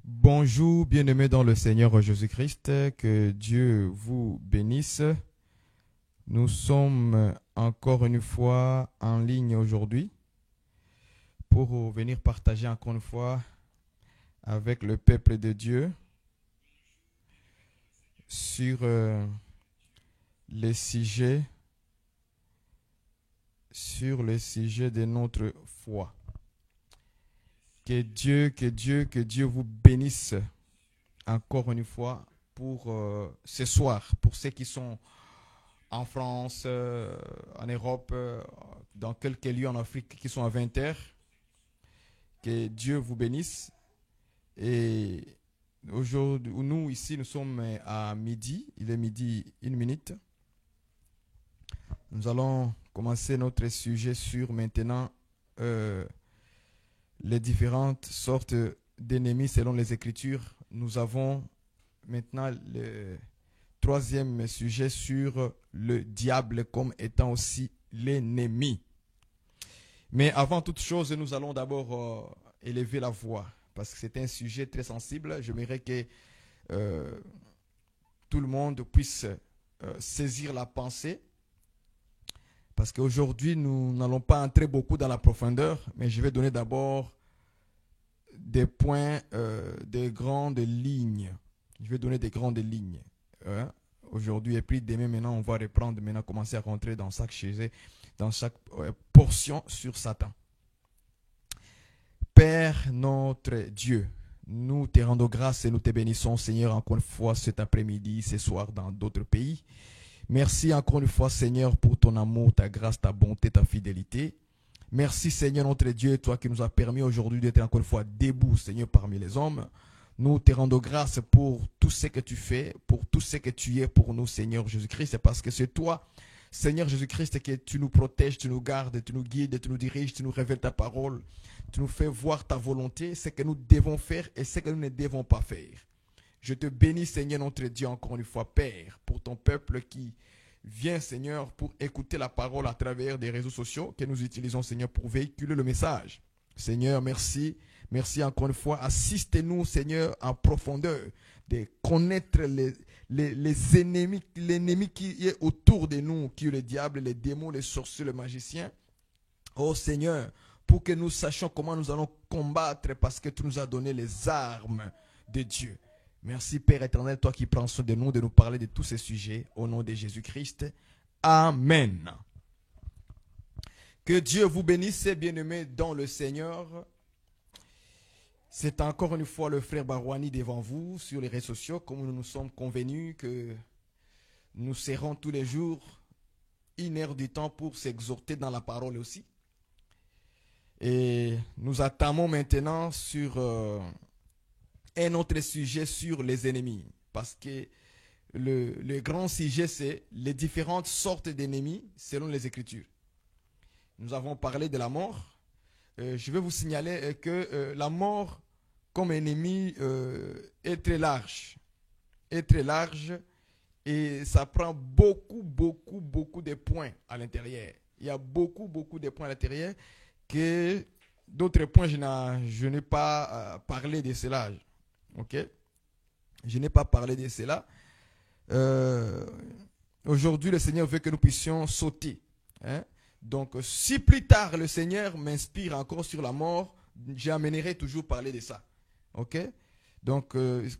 Bonjour, bien-aimés dans le Seigneur Jésus-Christ, que Dieu vous bénisse. Nous sommes encore une fois en ligne aujourd'hui pour venir partager encore une fois avec le peuple de Dieu sur les sujets de notre foi. Que Dieu vous bénisse encore une fois pour ce soir, pour ceux qui sont en France, en Europe, dans quelques lieux en Afrique qui sont à 20h. Que Dieu vous bénisse. Et aujourd'hui, nous ici, nous sommes à midi. Il est midi 1 minute. Nous allons commencer notre sujet sur maintenant les différentes sortes d'ennemis selon les Écritures. Nous avons maintenant le troisième sujet sur le diable comme étant aussi l'ennemi. Mais avant toute chose, nous allons d'abord élever la voix parce que c'est un sujet très sensible. J'aimerais que tout le monde puisse saisir la pensée. Parce qu'aujourd'hui, nous n'allons pas entrer beaucoup dans la profondeur, mais je vais donner d'abord des points, des grandes lignes. Je vais donner des grandes lignes. Aujourd'hui, et puis demain, maintenant, on va reprendre, maintenant, commencer à rentrer dans chaque portion sur Satan. Père notre Dieu, nous te rendons grâce et nous te bénissons, Seigneur, encore une fois cet après-midi, ce soir dans d'autres pays. Merci encore une fois, Seigneur, pour ton amour, ta grâce, ta bonté, ta fidélité. Merci, Seigneur, notre Dieu, toi qui nous as permis aujourd'hui d'être encore une fois debout, Seigneur, parmi les hommes. Nous te rendons grâce pour tout ce que tu fais, pour tout ce que tu es pour nous, Seigneur Jésus-Christ, parce que c'est toi, Seigneur Jésus-Christ, que tu nous protèges, tu nous gardes, tu nous guides, tu nous diriges, tu nous révèles ta parole, tu nous fais voir ta volonté, ce que nous devons faire et ce que nous ne devons pas faire. Je te bénis, Seigneur, notre Dieu, encore une fois, Père, pour ton peuple qui vient, Seigneur, pour écouter la parole à travers des réseaux sociaux que nous utilisons, Seigneur, pour véhiculer le message. Seigneur, merci. Merci encore une fois. Assistez-nous, Seigneur, en profondeur, de connaître les ennemis, l'ennemi qui est autour de nous, qui est le diable, les démons, les sorciers, les magiciens. Oh Seigneur, pour que nous sachions comment nous allons combattre parce que tu nous as donné les armes de Dieu. Merci Père éternel, toi qui prends soin de nous parler de tous ces sujets, au nom de Jésus-Christ. Amen. Que Dieu vous bénisse, bien-aimés dans le Seigneur. C'est encore une fois le frère Barouani devant vous sur les réseaux sociaux, comme nous nous sommes convenus que nous serons tous les jours 1 heure du temps pour s'exhorter dans la parole aussi. Et nous attendons maintenant sur un autre sujet sur les ennemis. Parce que le grand sujet, c'est les différentes sortes d'ennemis selon les Écritures. Nous avons parlé de la mort. Je vais vous signaler que la mort comme ennemi est très large. Est très large et ça prend beaucoup de points à l'intérieur. Il y a beaucoup de points à l'intérieur que d'autres points, je n'ai pas parlé de cela. Ok? Je n'ai pas parlé de cela. Aujourd'hui, le Seigneur veut que nous puissions sauter. Hein? Donc, si plus tard le Seigneur m'inspire encore sur la mort, j'amènerai toujours parler de ça. Ok? Donc,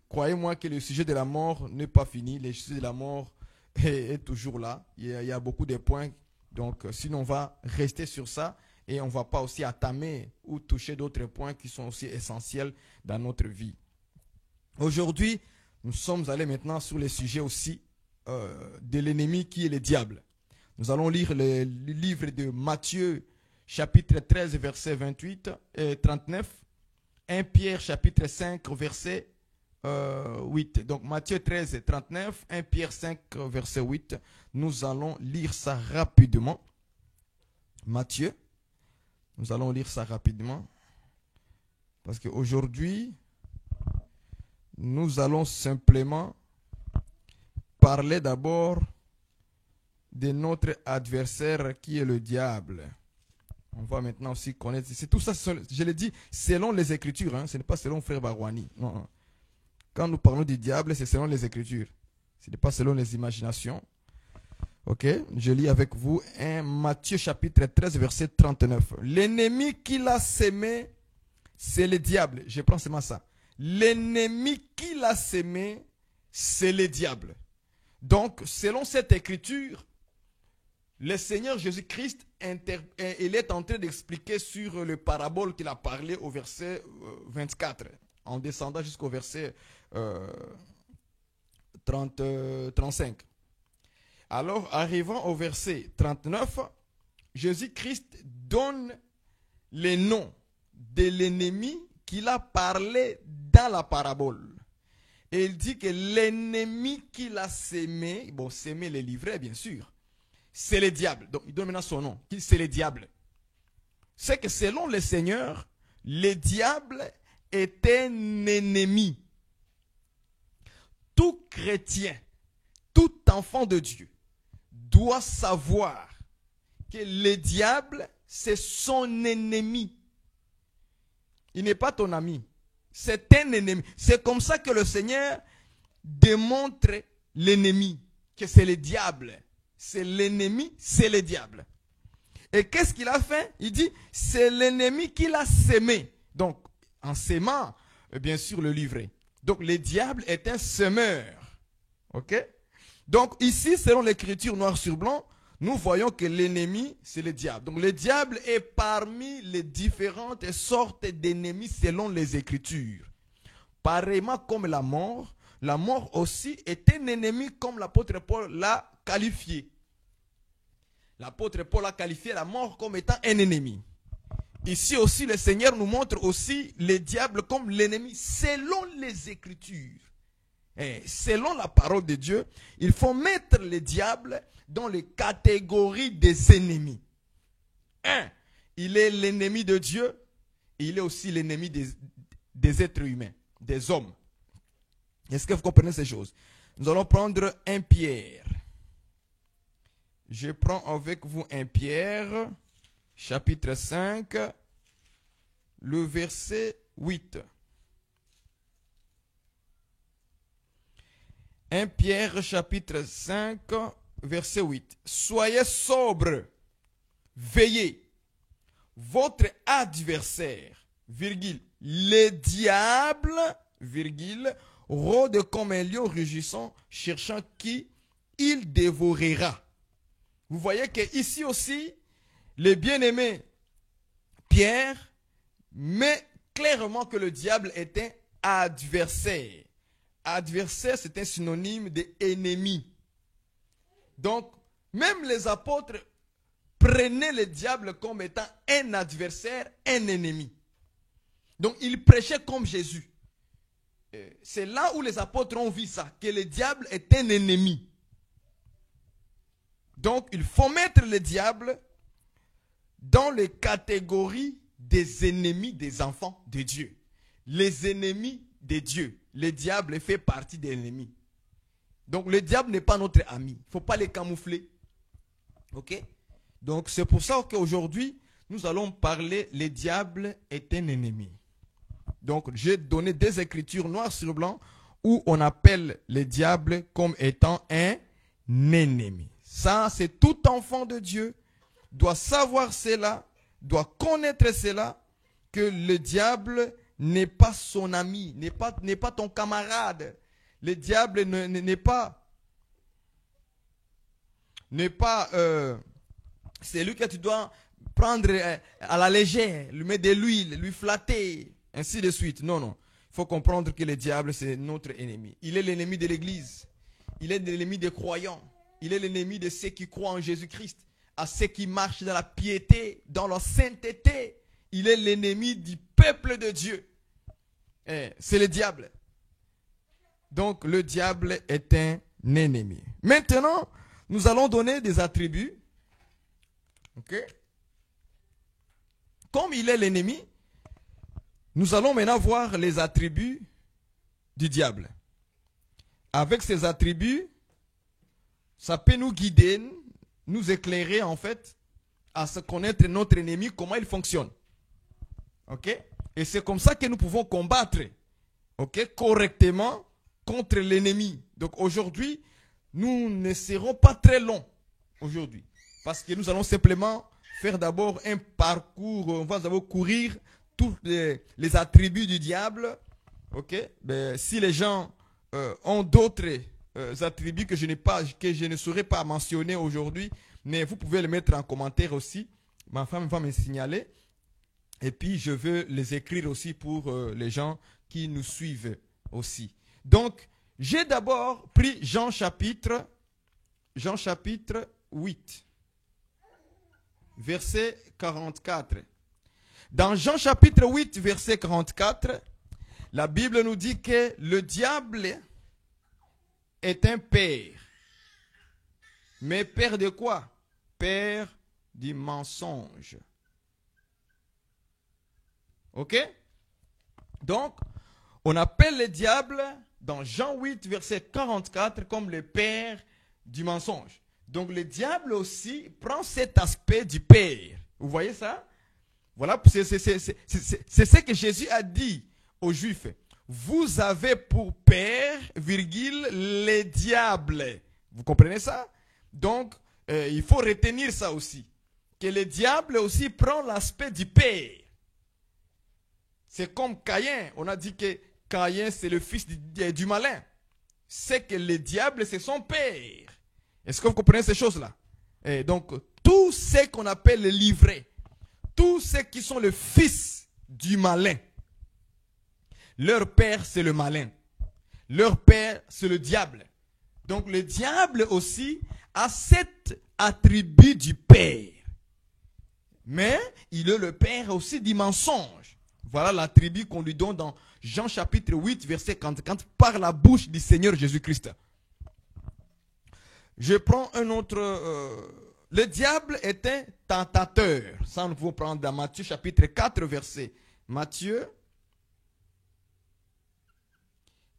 croyez-moi que le sujet de la mort n'est pas fini. Le sujet de la mort est toujours là. Il y a beaucoup de points. Donc, sinon, on va rester sur ça et on ne va pas aussi attamer ou toucher d'autres points qui sont aussi essentiels dans notre vie. Aujourd'hui, nous sommes allés maintenant sur le sujet aussi de l'ennemi qui est le diable. Nous allons lire le livre de Matthieu, chapitre 13, verset 28 et 39. 1 Pierre, chapitre 5, verset 8. Donc Matthieu 13, 39, 1 Pierre 5, verset 8. Nous allons lire ça rapidement. Matthieu, nous allons lire ça rapidement. Parce qu'aujourd'hui, nous allons simplement parler d'abord de notre adversaire qui est le diable. On va maintenant aussi connaître. C'est tout ça, je l'ai dit, selon les Écritures. Hein, ce n'est pas selon Frère Barouani. Non, non. Quand nous parlons du diable, c'est selon les Écritures. Ce n'est pas selon les imaginations. Ok, je lis avec vous Matthieu chapitre 13, verset 39. L'ennemi qui l'a sémé, c'est le diable. Je prends seulement ça. L'ennemi qui l'a sémé, c'est le diable. Donc, selon cette écriture, le Seigneur Jésus-Christ, il est en train d'expliquer sur le parabole qu'il a parlé au verset 24, en descendant jusqu'au verset 35. Alors, arrivant au verset 39, Jésus-Christ donne les noms de l'ennemi qu'il a parlé dans la parabole. Et il dit que l'ennemi qu'il a sémé, bon, sémé les livrets, bien sûr, c'est le diable. Donc, il donne maintenant son nom. C'est le diable. C'est que selon le Seigneur, le diable est un ennemi. Tout chrétien, tout enfant de Dieu doit savoir que le diable, c'est son ennemi. Il n'est pas ton ami. C'est un ennemi. C'est comme ça que le Seigneur démontre l'ennemi, que c'est le diable. C'est l'ennemi, c'est le diable. Et qu'est-ce qu'il a fait? Il dit, c'est l'ennemi qui l'a sémé. Donc, en sémant, bien sûr, le livret. Donc, le diable est un semeur. Ok? Donc, ici, selon l'écriture noir sur blanc, nous voyons que l'ennemi, c'est le diable. Donc, le diable est parmi les différentes sortes d'ennemis selon les écritures. Pareillement comme la mort aussi est un ennemi comme l'apôtre Paul l'a qualifié. L'apôtre Paul a qualifié la mort comme étant un ennemi. Ici aussi, le Seigneur nous montre aussi le diable comme l'ennemi selon les Écritures. Et selon la parole de Dieu, il faut mettre le diable dans les catégories des ennemis. Il est l'ennemi de Dieu, et il est aussi l'ennemi des êtres humains, des hommes. Est-ce que vous comprenez ces choses? Nous allons prendre 1 Pierre. Je prends avec vous 1 Pierre, chapitre 5, le verset 8. 1 Pierre, chapitre 5, verset 8. Soyez sobres, veillez. Votre adversaire, virgule, le diable, virgule, rôde comme un lion rugissant, cherchant qui il dévorera. Vous voyez qu'ici aussi, le bien-aimé Pierre met clairement que le diable est un adversaire. Adversaire, c'est un synonyme d'ennemi. Donc, même les apôtres prenaient le diable comme étant un adversaire, un ennemi. Donc, ils prêchaient comme Jésus. C'est là où les apôtres ont vu ça, que le diable est un ennemi. Donc, il faut mettre le diable dans les catégories des ennemis des enfants de Dieu. Les ennemis de Dieu. Le diable fait partie des ennemis. Donc, le diable n'est pas notre ami. Il ne faut pas les camoufler. Ok? Donc, c'est pour ça qu'aujourd'hui, nous allons parler, le diable est un ennemi. Donc, j'ai donné des écritures noires sur blanc où on appelle le diable comme étant un ennemi. Ça, c'est tout enfant de Dieu doit savoir cela, doit connaître cela, que le diable n'est pas son ami, n'est pas ton camarade. Le diable n'est pas c'est lui que tu dois prendre à la légère, lui mettre de l'huile, lui flatter, ainsi de suite. Non, non. Il faut comprendre que le diable, c'est notre ennemi. Il est l'ennemi de l'Église. Il est l'ennemi des croyants. Il est l'ennemi de ceux qui croient en Jésus-Christ, à ceux qui marchent dans la piété, dans la sainteté. Il est l'ennemi du peuple de Dieu. C'est le diable. Donc, le diable est un ennemi. Maintenant, nous allons donner des attributs. Ok? Comme il est l'ennemi, nous allons maintenant voir les attributs du diable. Avec ces attributs, ça peut nous guider, nous éclairer en fait, à se connaître notre ennemi, comment il fonctionne. Ok? Et c'est comme ça que nous pouvons combattre, ok, correctement contre l'ennemi. Donc aujourd'hui, nous ne serons pas très longs aujourd'hui. Parce que nous allons simplement faire d'abord un parcours, on va d'abord courir tous les attributs du diable. Ok? Ben, si les gens ont d'autres attributs que je ne saurais pas mentionner aujourd'hui, mais vous pouvez les mettre en commentaire aussi. Ma femme va me signaler. Et puis, je veux les écrire aussi pour les gens qui nous suivent aussi. Donc, j'ai d'abord pris Jean chapitre 8, verset 44. Dans Jean chapitre 8, verset 44, la Bible nous dit que le diable est un père. Mais père de quoi? Père du mensonge. Ok? Donc, on appelle le diable dans Jean 8, verset 44 comme le père du mensonge. Donc, le diable aussi prend cet aspect du père. Vous voyez ça? Voilà, c'est ce que Jésus a dit aux Juifs. Vous avez pour père, virgule, les diables. Vous comprenez ça? Donc, il faut retenir ça aussi. Que le diable aussi prend l'aspect du père. C'est comme Caïn. On a dit que Caïn, c'est le fils du malin. C'est que le diable, c'est son père. Est-ce que vous comprenez ces choses-là? Et donc, tous ceux qu'on appelle les livrés, tous ceux qui sont le fils du malin, leur père, c'est le malin. Leur père, c'est le diable. Donc, le diable aussi a cet attribut du père. Mais il est le père aussi du mensonge. Voilà l'attribut qu'on lui donne dans Jean chapitre 8, verset 40, par la bouche du Seigneur Jésus-Christ. Je prends un autre. Le diable est un tentateur. Ça, nous pouvons prendre dans Matthieu chapitre 4, verset. Matthieu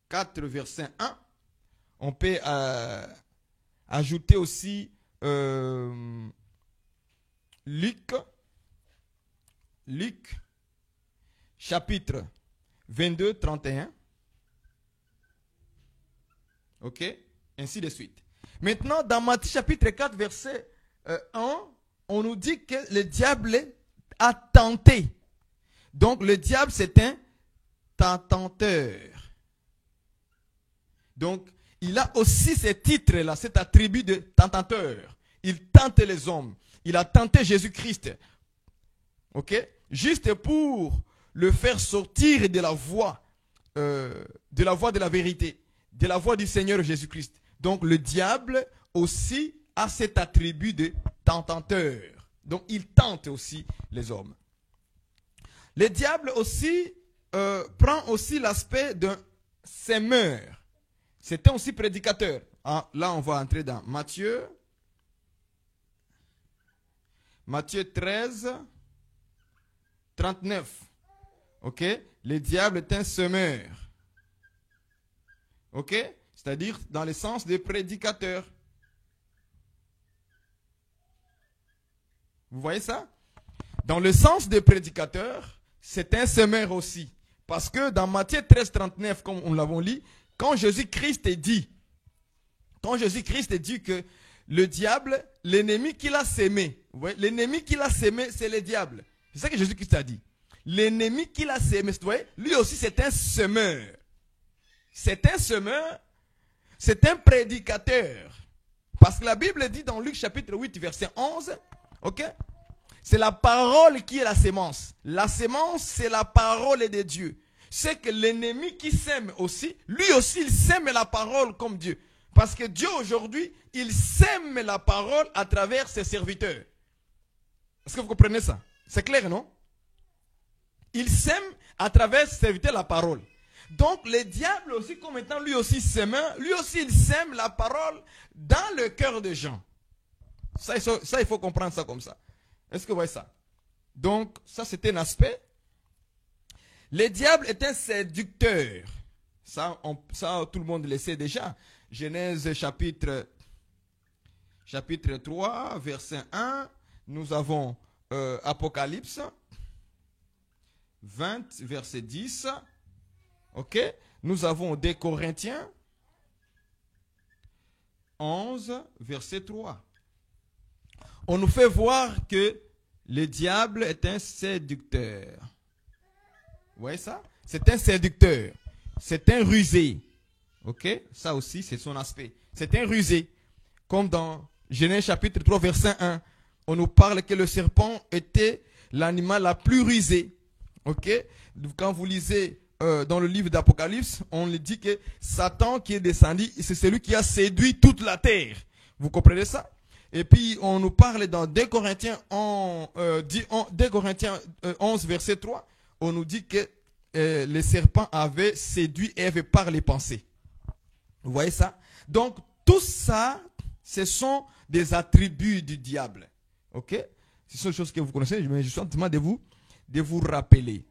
4, verset 1. On peut ajouter aussi Luc chapitre 22, 31. Ok? Ainsi de suite. Maintenant, dans Matthieu chapitre 4, verset 1, on nous dit que le diable a tenté. Donc, le diable, c'est un tenteur. Donc, il a aussi ce titre-là, cet attribut de tentateur. Il tente les hommes. Il a tenté Jésus-Christ. Ok? Juste pour le faire sortir de la voie de la vérité, de la voie du Seigneur Jésus-Christ. Donc le diable aussi a cet attribut de tentateur. Donc il tente aussi les hommes. Le diable aussi prend aussi l'aspect d'un sémeur. C'était aussi prédicateur. Ah, là on va entrer dans Matthieu 13, 39. Ok? Le diable est un semeur. Ok? C'est-à-dire dans le sens de prédicateur. Vous voyez ça? Dans le sens de prédicateur, c'est un semeur aussi. Parce que dans Matthieu 13, 39, comme on l'avons lu, quand Jésus-Christ dit que le diable, l'ennemi qu'il a sémé, l'ennemi qu'il a sémé, c'est le diable. C'est ça que Jésus-Christ a dit. L'ennemi qu'il a sémé, lui aussi c'est un semeur. C'est un semeur, c'est un prédicateur. Parce que la Bible dit dans Luc chapitre 8, verset 11, ok? C'est la parole qui est la sémence. La sémence, c'est la parole de Dieu. C'est que l'ennemi qui sème aussi, lui aussi il sème la parole comme Dieu. Parce que Dieu aujourd'hui, il sème la parole à travers ses serviteurs. Est-ce que vous comprenez ça? C'est clair, non? Il sème à travers ses serviteurs la parole. Donc le diable aussi, comme étant lui aussi sémeur, lui aussi il sème la parole dans le cœur des gens. Ça, il faut comprendre ça comme ça. Est-ce que vous voyez ça? Donc ça c'était un aspect. Le diable est un séducteur. Ça, tout le monde le sait déjà. Genèse chapitre 3, verset 1. nous avons Apocalypse 20, verset 10. Ok? Nous avons des Corinthiens 11, verset 3. On nous fait voir que le diable est un séducteur. Vous voyez ça? C'est un séducteur. C'est un rusé. Ok? Ça aussi, c'est son aspect. C'est un rusé. Comme dans Genèse chapitre 3, verset 1. On nous parle que le serpent était l'animal la plus rusé. Ok? Quand vous lisez dans le livre d'Apocalypse, on dit que Satan qui est descendu, c'est celui qui a séduit toute la terre. Vous comprenez ça? Et puis, on nous parle dans 2 Corinthiens 11, verset 3, on nous dit que les serpents avaient séduit Ève par les pensées. Vous voyez ça? Donc, tout ça, ce sont des attributs du diable. Ok? Ce sont des choses que vous connaissez, mais je suis en train de vous rappeler.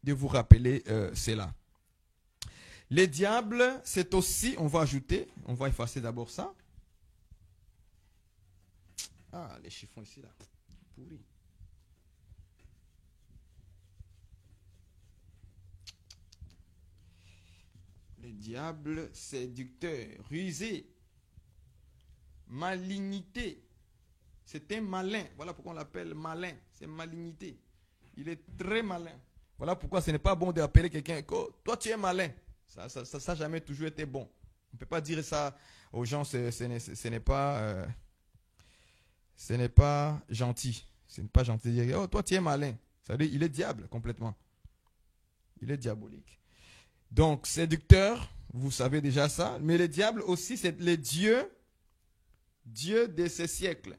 De vous rappeler cela. Les diables, c'est aussi, on va ajouter, on va effacer d'abord ça. Ah, les chiffons ici, là. Pourri. Le diable séducteur, rusé, malignité. C'est un malin. Voilà pourquoi on l'appelle malin. C'est malignité. Il est très malin. Voilà pourquoi ce n'est pas bon d'appeler quelqu'un. Toi, tu es malin. Ça n'a jamais toujours été bon. On ne peut pas dire ça aux gens. Ce n'est pas gentil. Ce n'est pas gentil de dire, oh, toi, tu es malin. Ça veut dire, il est diable complètement. Il est diabolique. Donc, séducteur, vous savez déjà ça. Mais le diable aussi, c'est le Dieu de ces siècles.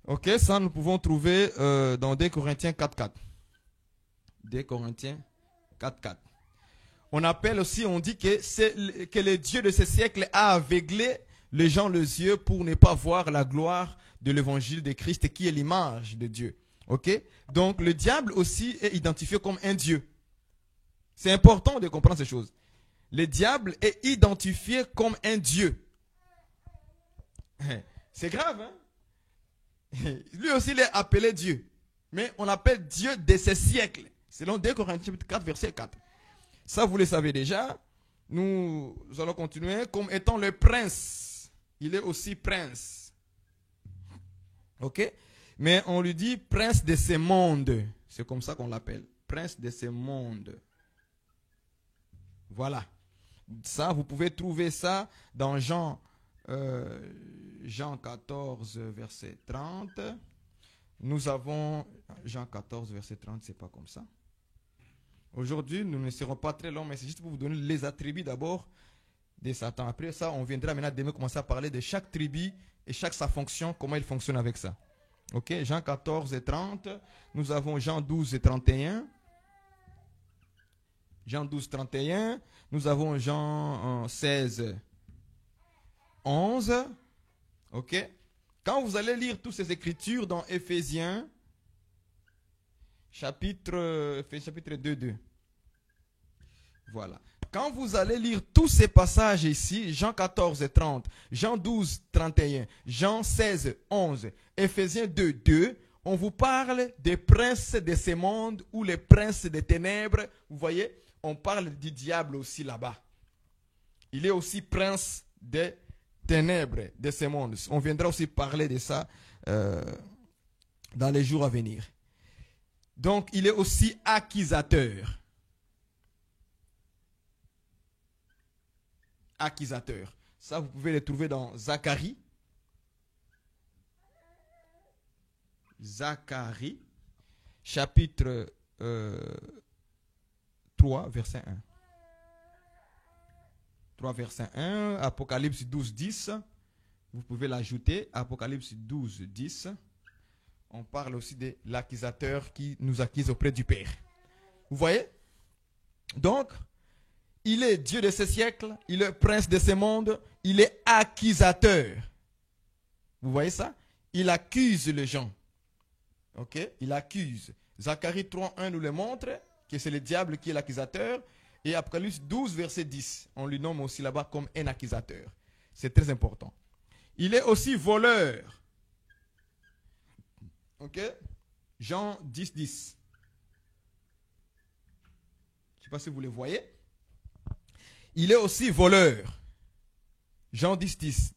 Ok, ça nous pouvons trouver dans 2 Corinthiens 4.4. 2 Corinthiens 4.4. On appelle aussi, on dit que le Dieu de ce siècle a aveuglé les gens les yeux pour ne pas voir la gloire de l'évangile de Christ qui est l'image de Dieu. Ok? Donc le diable aussi est identifié comme un Dieu. C'est important de comprendre ces choses. Le diable est identifié comme un Dieu. C'est grave, hein? Lui aussi, il est appelé Dieu. Mais on l'appelle Dieu de ces siècles. Selon 2 Corinthiens 4, verset 4. Ça, vous le savez déjà. Nous allons continuer. Comme étant le prince. Il est aussi prince. Ok? Mais on lui dit prince de ce monde. C'est comme ça qu'on l'appelle. Prince de ce monde. Voilà. Ça, vous pouvez trouver ça dans Jean 14, verset 30. Nous avons Jean 14, verset 30, c'est pas comme ça. Aujourd'hui, nous ne serons pas très longs, mais c'est juste pour vous donner les attributs d'abord de Satan. Après ça, on viendra maintenant demain commencer à parler de chaque tribu et chaque sa fonction, comment il fonctionne avec ça. Ok, Jean 14 et 30. Nous avons Jean 12 et 31. Jean 12, 31. Nous avons Jean 16, 11. Ok. Quand vous allez lire toutes ces écritures dans Éphésiens, chapitre 2, 2. Voilà. Quand vous allez lire tous ces passages ici, Jean 14 et 30, Jean 12, 31, Jean 16, 11, Éphésiens 2, 2, on vous parle des princes de ce monde ou les princes des ténèbres. Vous voyez, on parle du diable aussi là-bas. Il est aussi prince des ténèbres de ce monde. On viendra aussi parler de ça dans les jours à venir. Donc, il est aussi accusateur. Accusateur. Ça, vous pouvez le trouver dans Zacharie. Zacharie, chapitre 3, verset 1. 3, verset 1. Apocalypse 12, 10. Vous pouvez l'ajouter. Apocalypse 12, 10. On parle aussi de l'accusateur qui nous accuse auprès du Père. Vous voyez? Donc, il est Dieu de ce siècle, il est prince de ce monde, il est accusateur. Vous voyez ça? Il accuse les gens. Ok? Il accuse. Zacharie 3.1 nous le montre, que c'est le diable qui est l'accusateur. Et Apocalypse 12, verset 10, on lui nomme aussi là-bas comme un accusateur. C'est très important. Il est aussi voleur. Ok? Jean 10, 10. Je ne sais pas si vous le voyez. Il est aussi voleur. Jean 10, 10.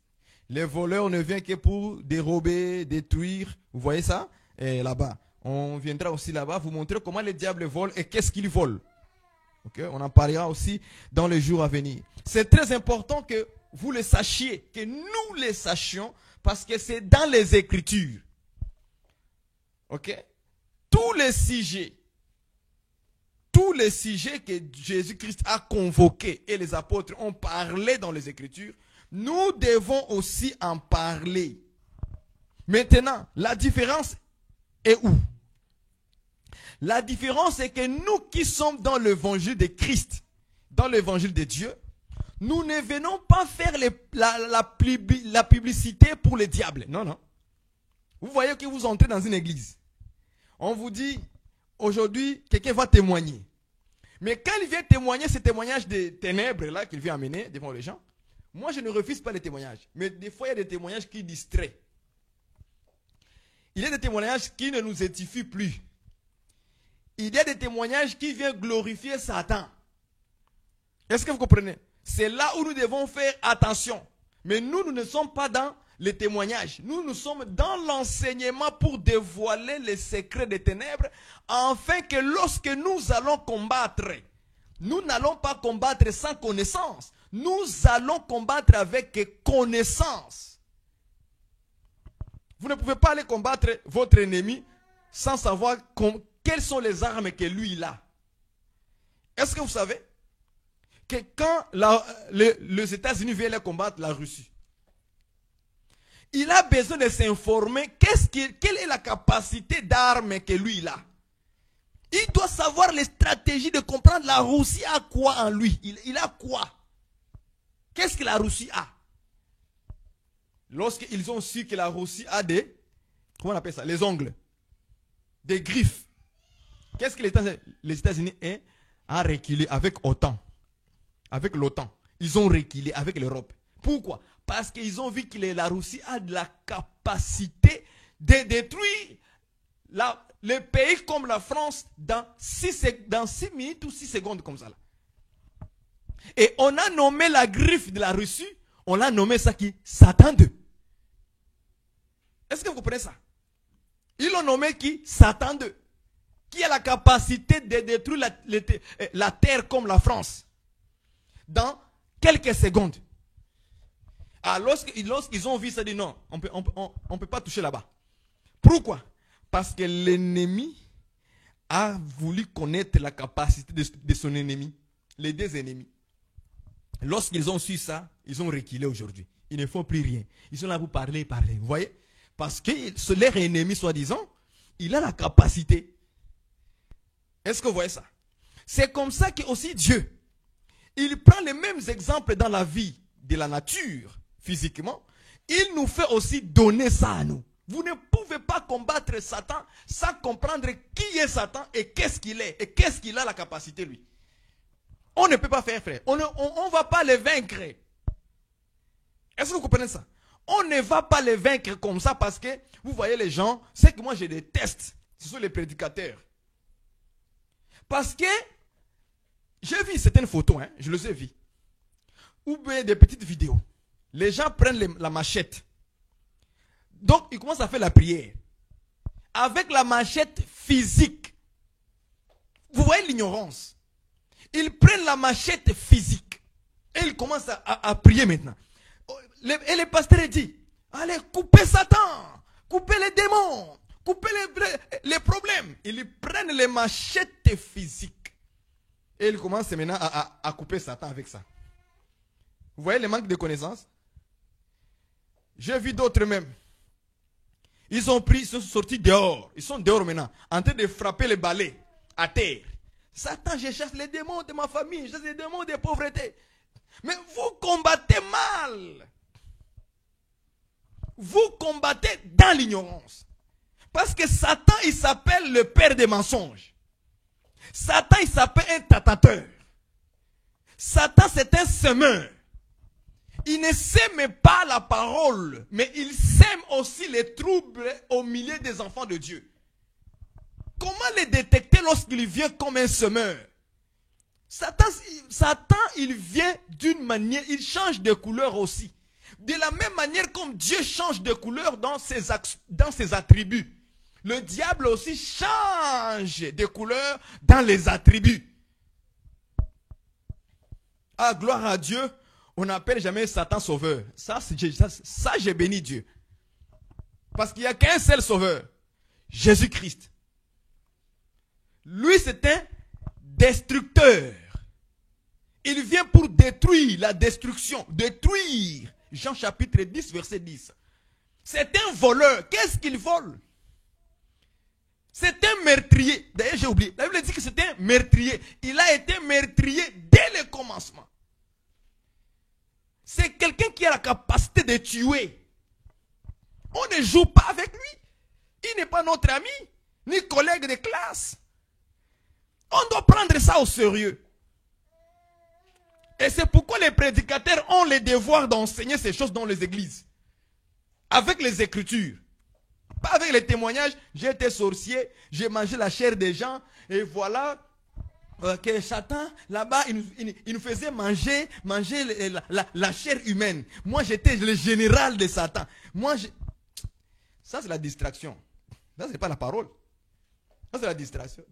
Les voleurs ne viennent que pour dérober, détruire. Vous voyez ça? Et là-bas. On viendra aussi là-bas vous montrer comment le diable vole et qu'est-ce qu'il vole. Okay? On en parlera aussi dans les jours à venir. C'est très important que vous le sachiez, que nous le sachions, parce que c'est dans les Écritures. Ok? Tous les sujets que Jésus-Christ a convoqués et les apôtres ont parlé dans les Écritures, nous devons aussi en parler. Maintenant, la différence est où? La différence est que nous qui sommes dans l'évangile de Christ, dans l'évangile de Dieu, nous ne venons pas faire la publicité pour le diable. Non, non. Vous voyez que vous entrez dans une église. On vous dit, aujourd'hui, quelqu'un va témoigner. Mais quand il vient témoigner, ce témoignage de ténèbres là qu'il vient amener devant les gens, moi je ne refuse pas les témoignages. Mais des fois, il y a des témoignages qui distraient. Il y a des témoignages qui ne nous édifient plus. Il y a des témoignages qui viennent glorifier Satan. Est-ce que vous comprenez? C'est là où nous devons faire attention. Mais nous ne sommes pas dans les témoignages. Nous sommes dans l'enseignement pour dévoiler les secrets des ténèbres, afin que lorsque nous allons combattre, nous n'allons pas combattre sans connaissance. Nous allons combattre avec connaissance. Vous ne pouvez pas aller combattre votre ennemi sans savoir quelles sont les armes que lui il a. Est-ce que vous savez que quand les États-Unis viennent combattre la Russie, il a besoin de s'informer quelle est la capacité d'armes que lui il a. Il doit savoir les stratégies de comprendre la Russie a quoi en lui. Il a quoi? Qu'est-ce que la Russie a? Lorsqu'ils ont su que la Russie a comment on appelle ça? Les ongles. Des griffes. Qu'est-ce que les États-Unis ont reculé avec l'OTAN? Avec l'OTAN. Ils ont reculé avec l'Europe. Pourquoi? Parce qu'ils ont vu que la Russie a de la capacité de détruire les pays comme la France dans 6 minutes ou 6 secondes comme ça. Là. Et on a nommé la griffe de la Russie, on a nommé ça qui? Satan 2. Est-ce que vous comprenez ça? Ils l'ont nommé qui? Satan 2. Qui a la capacité de détruire la terre comme la France dans quelques secondes. Alors, lorsqu'ils ont vu ça, ils dit non, on peut pas toucher là-bas. Pourquoi? Parce que l'ennemi a voulu connaître la capacité de son ennemi, les deux ennemis. Lorsqu'ils ont su ça, ils ont reculé aujourd'hui. Ils ne font plus rien. Ils sont là pour parler. Vous voyez? Parce que leur ennemi, soi-disant, il a la capacité. Est-ce que vous voyez ça? C'est comme ça que aussi Dieu, il prend les mêmes exemples dans la vie de la nature, physiquement. Il nous fait aussi donner ça à nous. Vous ne pouvez pas combattre Satan sans comprendre qui est Satan et qu'est-ce qu'il est et qu'est-ce qu'il a la capacité lui. On ne peut pas faire, frère. On ne va pas les vaincre. Est-ce que vous comprenez ça? On ne va pas les vaincre comme ça parce que, vous voyez les gens, c'est que moi je déteste, ce sont les prédicateurs. Parce que, j'ai vu certaines photos, je les ai vues. Ou bien des petites vidéos. Les gens prennent la machette. Donc, ils commencent à faire la prière. Avec la machette physique. Vous voyez l'ignorance. Ils prennent la machette physique. Et ils commencent à prier maintenant. Et le pasteur dit, allez, coupez Satan. Coupez les démons. Coupez les problèmes. Ils prennent les machettes physiques. Et ils commencent maintenant à couper Satan avec ça. Vous voyez le manque de connaissances? J'ai vu d'autres même. Ils sont sortis dehors. Ils sont dehors maintenant, en train de frapper les balais à terre. Satan, je chasse les démons de ma famille, je chasse les démons de pauvreté. Mais vous combattez mal. Vous combattez dans l'ignorance. Parce que Satan, il s'appelle le père des mensonges. Satan, il s'appelle un tentateur. Satan, c'est un semeur. Il ne sème pas la parole, mais il sème aussi les troubles au milieu des enfants de Dieu. Comment les détecter lorsqu'il vient comme un semeur? Satan, il vient d'une manière, il change de couleur aussi. De la même manière comme Dieu change de couleur dans ses attributs. Le diable aussi change de couleur dans les attributs. Ah, gloire à Dieu, on n'appelle jamais Satan sauveur. Ça j'ai béni Dieu. Parce qu'il n'y a qu'un seul sauveur, Jésus-Christ. Lui, c'est un destructeur. Il vient pour détruire la destruction. Détruire. Jean chapitre 10, verset 10. C'est un voleur. Qu'est-ce qu'il vole? C'est un meurtrier. D'ailleurs, j'ai oublié. La Bible dit que c'est un meurtrier. Il a été meurtrier dès le commencement. C'est quelqu'un qui a la capacité de tuer. On ne joue pas avec lui. Il n'est pas notre ami, ni collègue de classe. On doit prendre ça au sérieux. Et c'est pourquoi les prédicateurs ont le devoir d'enseigner ces choses dans les églises. Avec les Écritures. Pas avec les témoignages. J'ai été sorcier, j'ai mangé la chair des gens. Et voilà que Satan, là-bas, il nous faisait manger la chair humaine. Moi, j'étais le général de Satan. Ça, c'est la distraction. Ça, ce n'est pas la parole. Ça, c'est la distraction.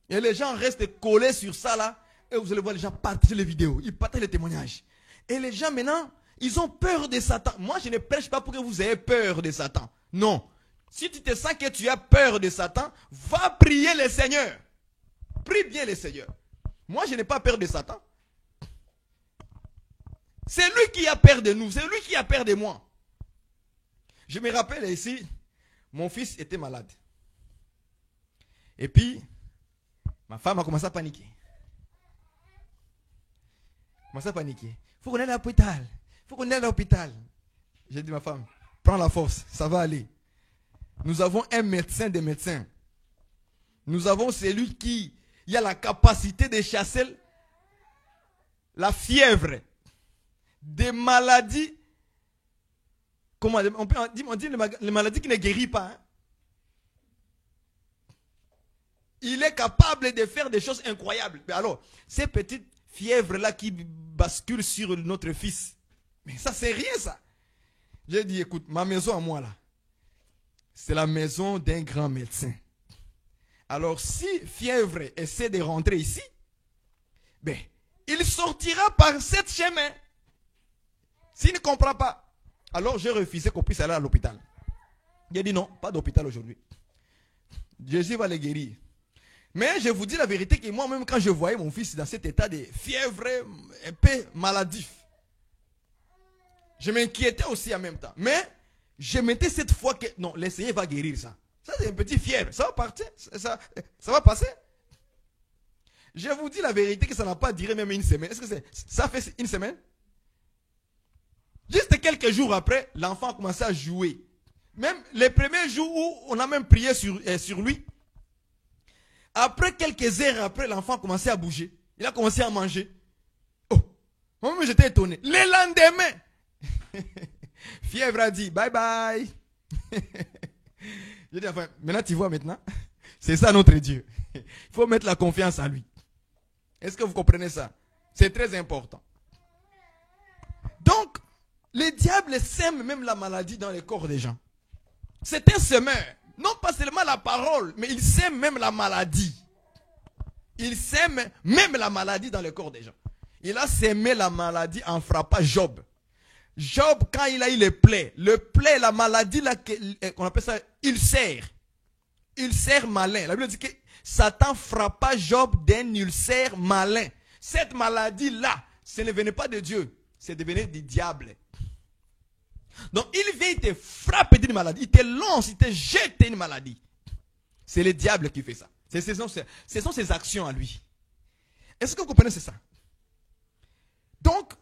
Et les gens restent collés sur ça là. Et vous allez voir les gens partager les vidéos. Ils partagent les témoignages. Et les gens maintenant, ils ont peur de Satan. Moi, je ne prêche pas pour que vous ayez peur de Satan. Non. Si tu te sens que tu as peur de Satan, va prier le Seigneur. Prie bien le Seigneur. Moi, je n'ai pas peur de Satan. C'est lui qui a peur de nous. C'est lui qui a peur de moi. Je me rappelle ici, mon fils était malade. Et puis, ma femme a commencé à paniquer. Il faut qu'on aille à l'hôpital. Il faut qu'on aille à l'hôpital. J'ai dit à ma femme, prends la force, ça va aller. Nous avons un médecin des médecins. Nous avons celui qui a la capacité de chasser la fièvre, des maladies. Comment on dit les maladies qui ne guérissent pas. Hein? Il est capable de faire des choses incroyables. Mais alors, ces petites fièvres-là qui basculent sur notre fils, mais ça, c'est rien, ça. J'ai dit, écoute, ma maison à moi, là, c'est la maison d'un grand médecin. Alors, si fièvre essaie de rentrer ici, ben, il sortira par cette chemin. S'il ne comprend pas, alors j'ai refusé qu'on puisse aller à l'hôpital. J'ai dit non, pas d'hôpital aujourd'hui. Jésus va le guérir. Mais je vous dis la vérité que moi-même, quand je voyais mon fils dans cet état de fièvre un peu maladif, je m'inquiétais aussi en même temps. Mais je mettais cette foi que non, le Seigneur va guérir ça. Ça, c'est une petite fièvre. Ça va partir. Ça va passer. Je vous dis la vérité que ça n'a pas duré même une semaine. Est-ce que ça fait une semaine? Juste quelques jours après, l'enfant a commencé à jouer. Même les premiers jours où on a même prié sur lui. Après quelques heures après, l'enfant a commencé à bouger. Il a commencé à manger. Oh, moi-même j'étais étonné. Le lendemain, fièvre a dit bye bye. J'ai dit enfin, maintenant tu vois maintenant, c'est ça notre Dieu. Il faut mettre la confiance en lui. Est-ce que vous comprenez ça? C'est très important. Donc, le diable sème même la maladie dans les corps des gens. C'est un semeur. Non pas seulement la parole, mais il sème même la maladie. Il sème même la maladie dans le corps des gens. Il a sémé la maladie en frappant Job. Job, quand il a eu les plaies, la maladie, qu'on appelle ça ulcère. Ulcère malin. La Bible dit que Satan frappa Job d'un ulcère malin. Cette maladie-là, ce ne venait pas de Dieu, c'est devenu du diable. Donc il vient, il te frappe d'une maladie, il te lance, il te jette une maladie. C'est le diable qui fait ça. Ce sont ses actions à lui. Est-ce que vous comprenez, c'est ça? Donc,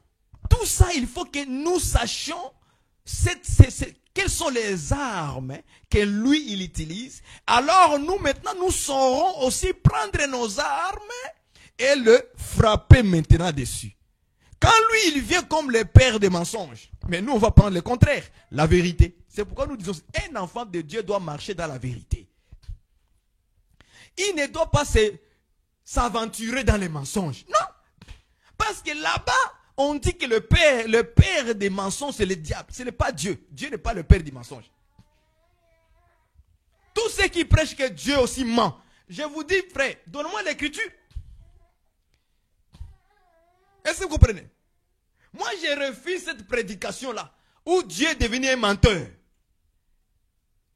tout ça, il faut que nous sachions quelles sont les armes que lui, il utilise. Alors nous, maintenant, nous saurons aussi prendre nos armes et le frapper maintenant dessus. Quand lui, il vient comme le père des mensonges. Mais nous, on va prendre le contraire, la vérité. C'est pourquoi nous disons, un enfant de Dieu doit marcher dans la vérité. Il ne doit pas s'aventurer dans les mensonges. Non. Parce que là-bas, on dit que le père des mensonges, c'est le diable. Ce n'est pas Dieu. Dieu n'est pas le père des mensonges. Tous ceux qui prêchent que Dieu aussi ment. Je vous dis, frère, donne-moi l'écriture. Est-ce que vous comprenez? Moi, je refuse cette prédication-là, où Dieu est devenu un menteur.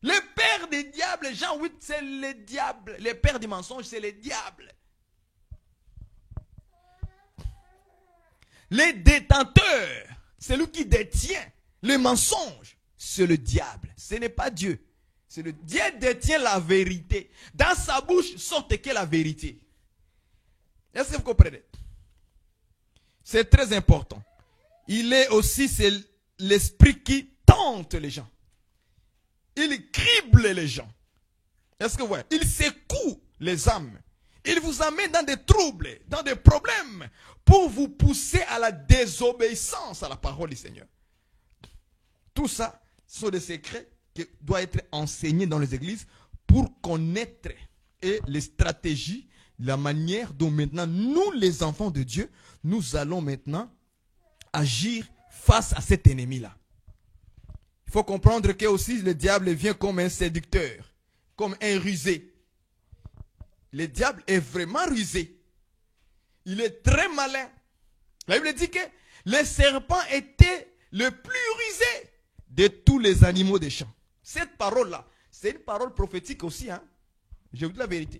Le père des diables, Jean 8, c'est le diable. Le père des mensonges, c'est le diable. Les détenteurs, c'est lui qui détient les mensonges, c'est le diable. Ce n'est pas Dieu. C'est le Dieu détient la vérité. Dans sa bouche, sorte que la vérité. Est-ce que vous comprenez? C'est très important. Il est aussi, c'est l'esprit qui tente les gens. Il crible les gens. Est-ce que vous voyez? Il secoue les âmes. Il vous amène dans des troubles, dans des problèmes, pour vous pousser à la désobéissance à la parole du Seigneur. Tout ça, ce sont des secrets qui doivent être enseignés dans les églises pour connaître et les stratégies, la manière dont maintenant, nous les enfants de Dieu, nous allons maintenant agir face à cet ennemi-là. Il faut comprendre que aussi le diable vient comme un séducteur, comme un rusé. Le diable est vraiment rusé. Il est très malin. La Bible dit que le serpent était le plus rusé de tous les animaux des champs. Cette parole-là, c'est une parole prophétique aussi. Hein? Je vous dis la vérité.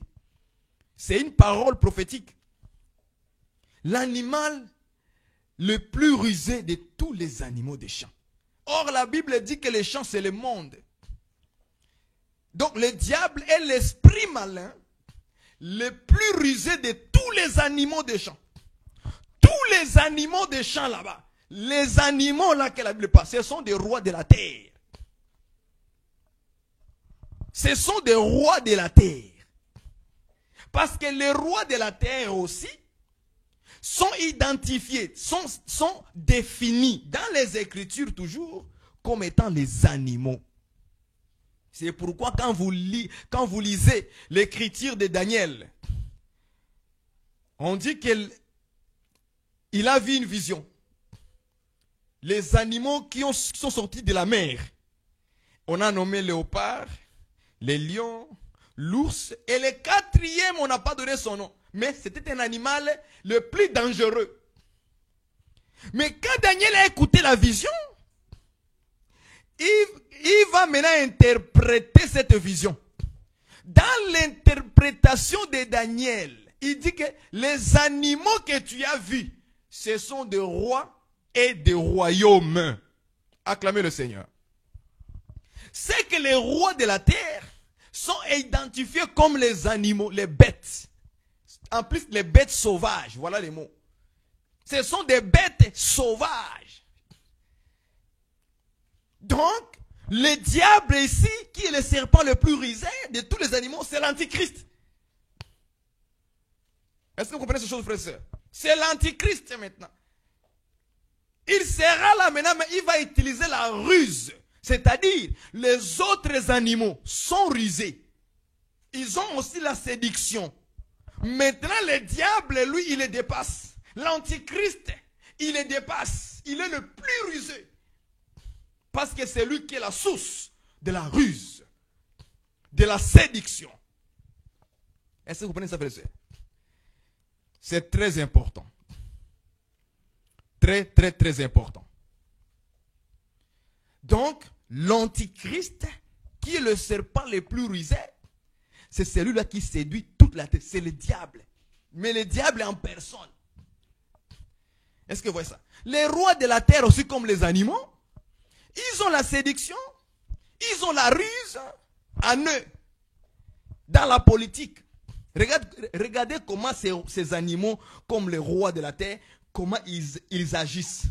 C'est une parole prophétique. L'animal le plus rusé de tous les animaux des champs. Or, la Bible dit que les champs, c'est le monde. Donc, le diable est l'esprit malin, le plus rusé de tous les animaux des champs. Tous les animaux des champs là-bas, les animaux là que la Bible parle, ce sont des rois de la terre. Ce sont des rois de la terre. Parce que les rois de la terre aussi sont identifiés, sont définis dans les Écritures toujours comme étant les animaux. C'est pourquoi quand vous lisez l'écriture de Daniel, on dit qu'il a vu une vision. Les animaux qui sont sortis de la mer. On a nommé le léopard, les lions, l'ours et le quatrième, on n'a pas donné son nom. Mais c'était un animal le plus dangereux. Mais quand Daniel a écouté la vision, il va maintenant interpréter cette vision. Dans l'interprétation de Daniel, il dit que les animaux que tu as vus, ce sont des rois et des royaumes. Acclamez le Seigneur. C'est que les rois de la terre sont identifiés comme les animaux, les bêtes. En plus, les bêtes sauvages, voilà les mots. Ce sont des bêtes sauvages. Donc, le diable ici, qui est le serpent le plus rusé de tous les animaux, c'est l'antichrist. Est-ce que vous comprenez ces choses, frères et sœurs? C'est l'antichrist maintenant. Il sera là maintenant, mais il va utiliser la ruse. C'est-à-dire, les autres animaux sont rusés. Ils ont aussi la séduction. Maintenant, le diable, lui, il les dépasse. L'antichrist, il les dépasse. Il est le plus rusé. Parce que c'est lui qui est la source de la ruse, de la séduction. Est-ce que vous comprenez ça, frère et sœur? C'est très important. Très, très, très important. Donc, l'antichrist, qui est le serpent le plus rusé, c'est celui-là qui séduit toute la terre. C'est le diable. Mais le diable est en personne. Est-ce que vous voyez ça? Les rois de la terre aussi comme les animaux, ils ont la séduction, ils ont la ruse en eux. Dans la politique. Regardez comment ces animaux, comme les rois de la terre, comment ils agissent.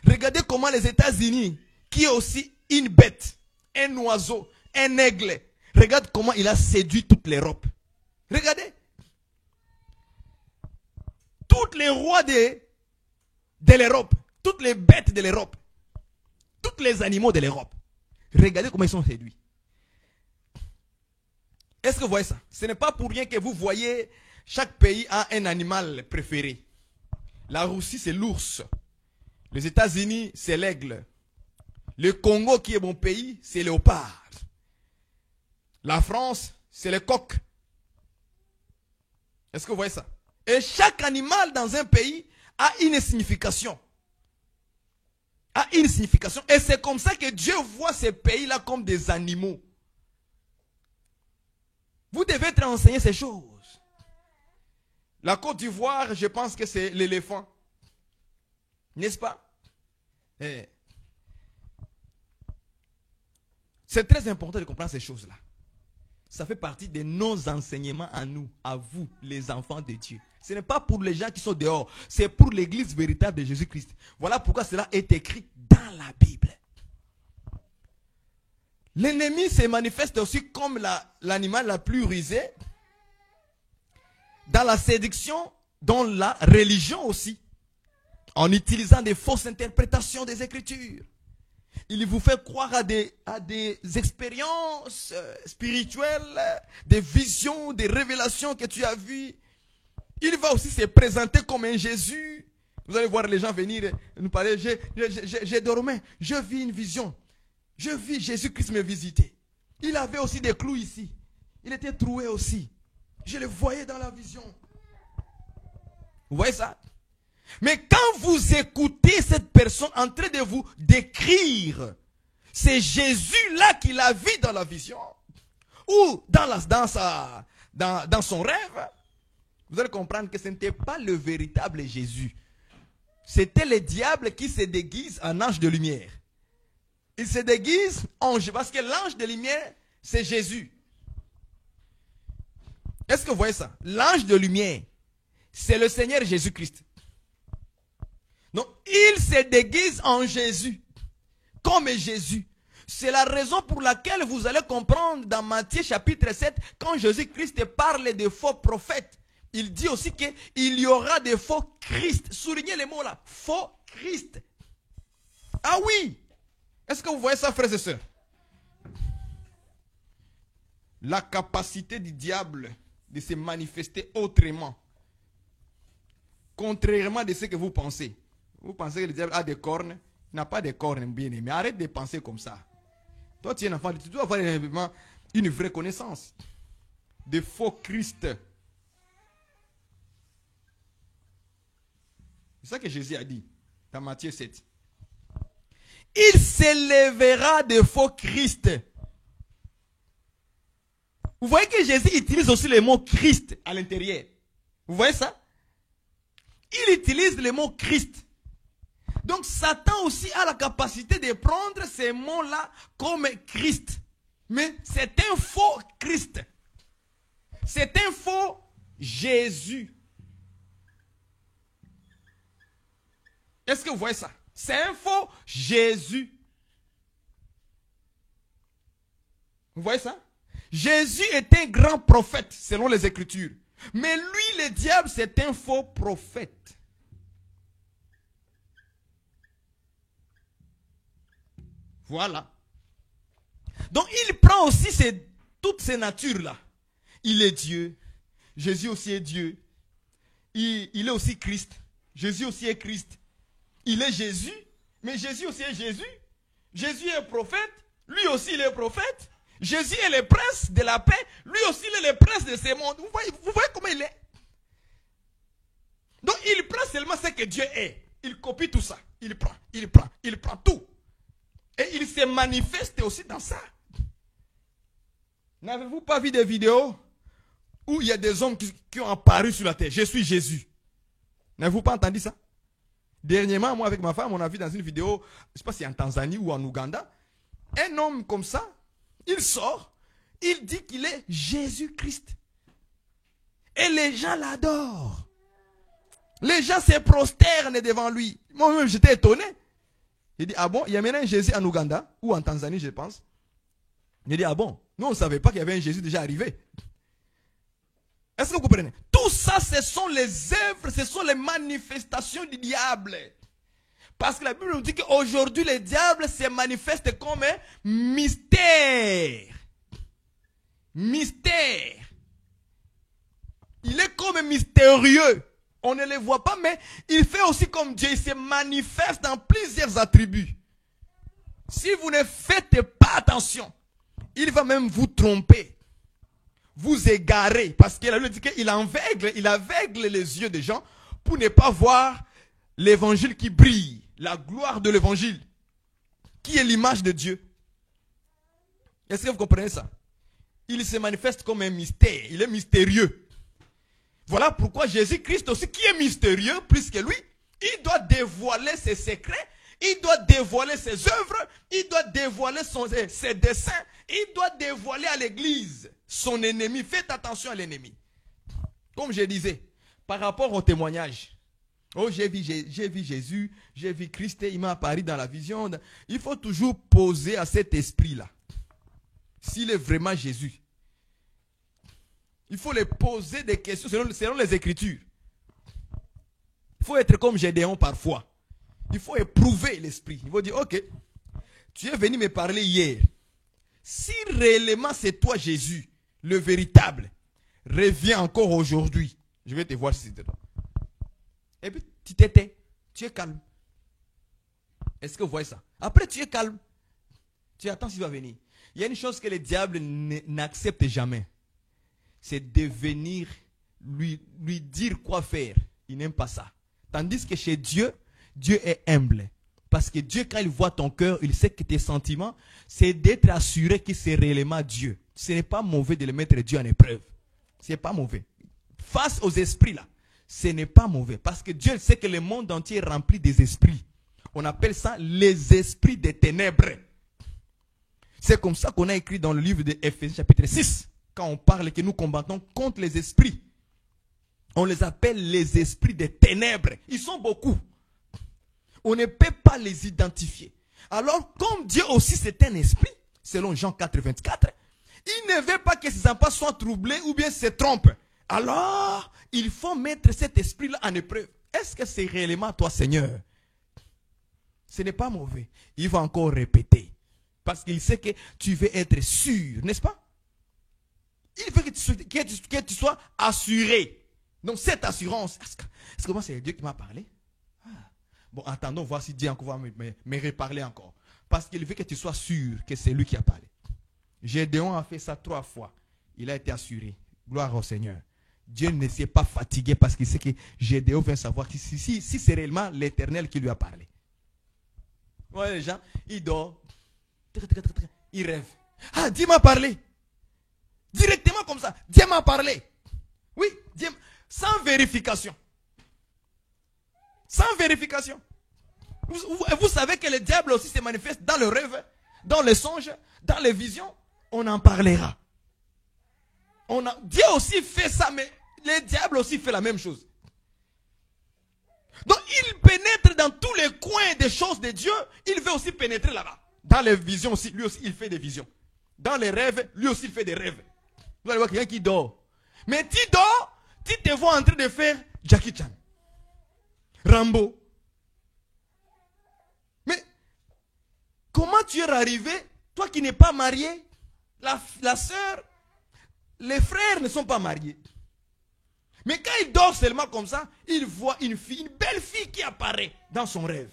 Regardez comment les États-Unis, qui est aussi une bête, un oiseau, un aigle, regarde comment il a séduit toute l'Europe. Regardez. tous les rois de l'Europe, toutes les bêtes de l'Europe, tous les animaux de l'Europe. Regardez comment ils sont séduits. Est-ce que vous voyez ça? Ce n'est pas pour rien que vous voyez, chaque pays a un animal préféré. La Russie, c'est l'ours. Les États-Unis, c'est l'aigle. Le Congo, qui est mon pays, c'est le léopard. La France, c'est le coq. Est-ce que vous voyez ça? Et chaque animal dans un pays a une signification. A une signification. Et c'est comme ça que Dieu voit ces pays-là comme des animaux. Vous devez être enseigné ces choses. La Côte d'Ivoire, je pense que c'est l'éléphant. N'est-ce pas? C'est très important de comprendre ces choses-là. Ça fait partie de nos enseignements à nous, à vous, les enfants de Dieu. Ce n'est pas pour les gens qui sont dehors, c'est pour l'église véritable de Jésus-Christ. Voilà pourquoi cela est écrit dans la Bible. L'ennemi se manifeste aussi comme l'animal la plus rusé, dans la séduction, dans la religion aussi, en utilisant des fausses interprétations des Écritures. Il vous fait croire à des expériences spirituelles, des visions, des révélations que tu as vues. Il va aussi se présenter comme un Jésus. Vous allez voir les gens venir nous parler. J'ai dormi, je vis une vision. Je vis Jésus-Christ me visiter. Il avait aussi des clous ici. Il était troué aussi. Je le voyais dans la vision. Vous voyez ça? Mais quand vous écoutez cette personne en train de vous décrire, c'est Jésus-là qui l'a vu dans la vision, ou dans son rêve, vous allez comprendre que ce n'était pas le véritable Jésus. C'était le diable qui se déguise en ange de lumière. Il se déguise en ange, parce que l'ange de lumière, c'est Jésus. Est-ce que vous voyez ça? L'ange de lumière, c'est le Seigneur Jésus-Christ. Donc, il se déguise en Jésus, comme Jésus. C'est la raison pour laquelle vous allez comprendre dans Matthieu chapitre 7, quand Jésus-Christ parle de faux prophètes, il dit aussi qu'il y aura des faux Christ. Soulignez les mots là, faux Christ. Ah oui! Est-ce que vous voyez ça, frères et sœurs? La capacité du diable de se manifester autrement, contrairement à ce que vous pensez. Vous pensez que le diable a des cornes? Il n'a pas de cornes, bien aimé. Arrête de penser comme ça. Toi, tu es un enfant, tu dois avoir une vraie connaissance. De faux Christ. C'est ça que Jésus a dit dans Matthieu 7. Il s'élèvera de faux Christ. Vous voyez que Jésus utilise aussi le mot Christ à l'intérieur. Vous voyez ça? Il utilise le mot Christ. Donc Satan aussi a la capacité de prendre ces mots-là comme Christ. Mais c'est un faux Christ. C'est un faux Jésus. Est-ce que vous voyez ça? C'est un faux Jésus. Vous voyez ça? Jésus est un grand prophète selon les Écritures. Mais lui, le diable, c'est un faux prophète. Voilà. Donc il prend aussi toutes ces natures-là. Il est Dieu. Jésus aussi est Dieu. Il est aussi Christ. Jésus aussi est Christ. Il est Jésus. Mais Jésus aussi est Jésus. Jésus est prophète. Lui aussi il est prophète. Jésus est le prince de la paix. Lui aussi il est le prince de ce monde. Vous voyez comment il est? Donc il prend seulement ce que Dieu est. Il copie tout ça. Il prend tout. Et il se manifeste aussi dans ça. N'avez-vous pas vu des vidéos où il y a des hommes qui ont apparu sur la terre? Je suis Jésus. N'avez-vous pas entendu ça? Dernièrement, moi avec ma femme, on a vu dans une vidéo, je ne sais pas si en Tanzanie ou en Ouganda, un homme comme ça, il sort, il dit qu'il est Jésus-Christ. Et les gens l'adorent. Les gens se prosternent devant lui. Moi-même, j'étais étonné. Il dit, ah bon, il y a maintenant un Jésus en Ouganda, ou en Tanzanie, je pense. Il dit, ah bon, nous on ne savait pas qu'il y avait un Jésus déjà arrivé. Est-ce que vous comprenez? Tous Tout ça, ce sont les œuvres, ce sont les manifestations du diable. Parce que la Bible nous dit qu'aujourd'hui, le diable se manifeste comme un mystère. Mystère. Il est comme mystérieux. On ne le voit pas, mais il fait aussi comme Dieu. Il se manifeste dans plusieurs attributs. Si vous ne faites pas attention, il va même vous tromper, vous égarer. Parce qu'il a dit qu'il aveugle les yeux des gens pour ne pas voir l'évangile qui brille, la gloire de l'évangile, qui est l'image de Dieu. Est-ce que vous comprenez ça? Il se manifeste comme un mystère, il est mystérieux. Voilà pourquoi Jésus-Christ aussi, qui est mystérieux plus que lui, il doit dévoiler ses secrets, il doit dévoiler ses œuvres, il doit dévoiler ses desseins, il doit dévoiler à l'église son ennemi. Faites attention à l'ennemi. Comme je disais, par rapport au témoignage, oh, j'ai vu Jésus, j'ai vu Christ, il m'a apparu dans la vision. Il faut toujours poser à cet esprit-là, s'il est vraiment Jésus. Il faut les poser des questions selon les Écritures. Il faut être comme Gédéon parfois. Il faut éprouver l'esprit. Il faut dire, ok, tu es venu me parler hier. Si réellement c'est toi Jésus, le véritable, reviens encore aujourd'hui. Je vais te voir si c'est toi. Et puis tu t'étais, tu es calme. Est-ce que vous voyez ça? Après tu es calme. Tu attends s'il va venir. Il y a une chose que le diable n'accepte jamais. C'est de venir lui dire quoi faire. Il n'aime pas ça. Tandis que chez Dieu, Dieu est humble. Parce que Dieu, quand il voit ton cœur, il sait que tes sentiments, c'est d'être assuré que c'est réellement Dieu. Ce n'est pas mauvais de le mettre Dieu en épreuve. Ce n'est pas mauvais. Face aux esprits là, ce n'est pas mauvais. Parce que Dieu sait que le monde entier est rempli des esprits. On appelle ça les esprits des ténèbres. C'est comme ça qu'on a écrit dans le livre de Ephésiens chapitre 6. Quand on parle que nous combattons contre les esprits. On les appelle les esprits des ténèbres. Ils sont beaucoup. On ne peut pas les identifier. Alors, comme Dieu aussi c'est un esprit, selon Jean 4, 24, il ne veut pas que ses enfants soient troublés ou bien se trompent. Alors, il faut mettre cet esprit-là en épreuve. Est-ce que c'est réellement toi, Seigneur? Ce n'est pas mauvais. Il va encore répéter. Parce qu'il sait que tu veux être sûr, n'est-ce pas? Il veut que tu sois assuré. Donc cette assurance, est-ce que moi c'est Dieu qui m'a parlé? Bon, attendons voir si Dieu encore va me reparler encore. Parce qu'il veut que tu sois sûr que c'est lui qui a parlé. Gédéon a fait ça 3 fois. Il a été assuré. Gloire au Seigneur. Dieu ne s'est pas fatigué parce qu'il sait que Gédéon veut savoir si c'est réellement l'Éternel qui lui a parlé. Ouais, les gens, ils dorment. Ils rêvent. Ah, Dieu m'a parlé. Directement comme ça. Dieu m'a parlé. Oui, Dieu, sans vérification. Sans vérification. Vous savez que le diable aussi se manifeste dans le rêve, dans les songes, dans les visions. On en parlera. Dieu aussi fait ça, mais le diable aussi fait la même chose. Donc il pénètre dans tous les coins des choses de Dieu. Il veut aussi pénétrer là-bas. Dans les visions aussi, lui aussi il fait des visions. Dans les rêves, lui aussi il fait des rêves. Vous allez voir quelqu'un qui dort. Mais tu dors, tu te vois en train de faire Jackie Chan, Rambo. Mais comment tu es arrivé, toi qui n'es pas marié, la soeur, les frères ne sont pas mariés. Mais quand il dort seulement comme ça, il voit une fille, une belle fille qui apparaît dans son rêve.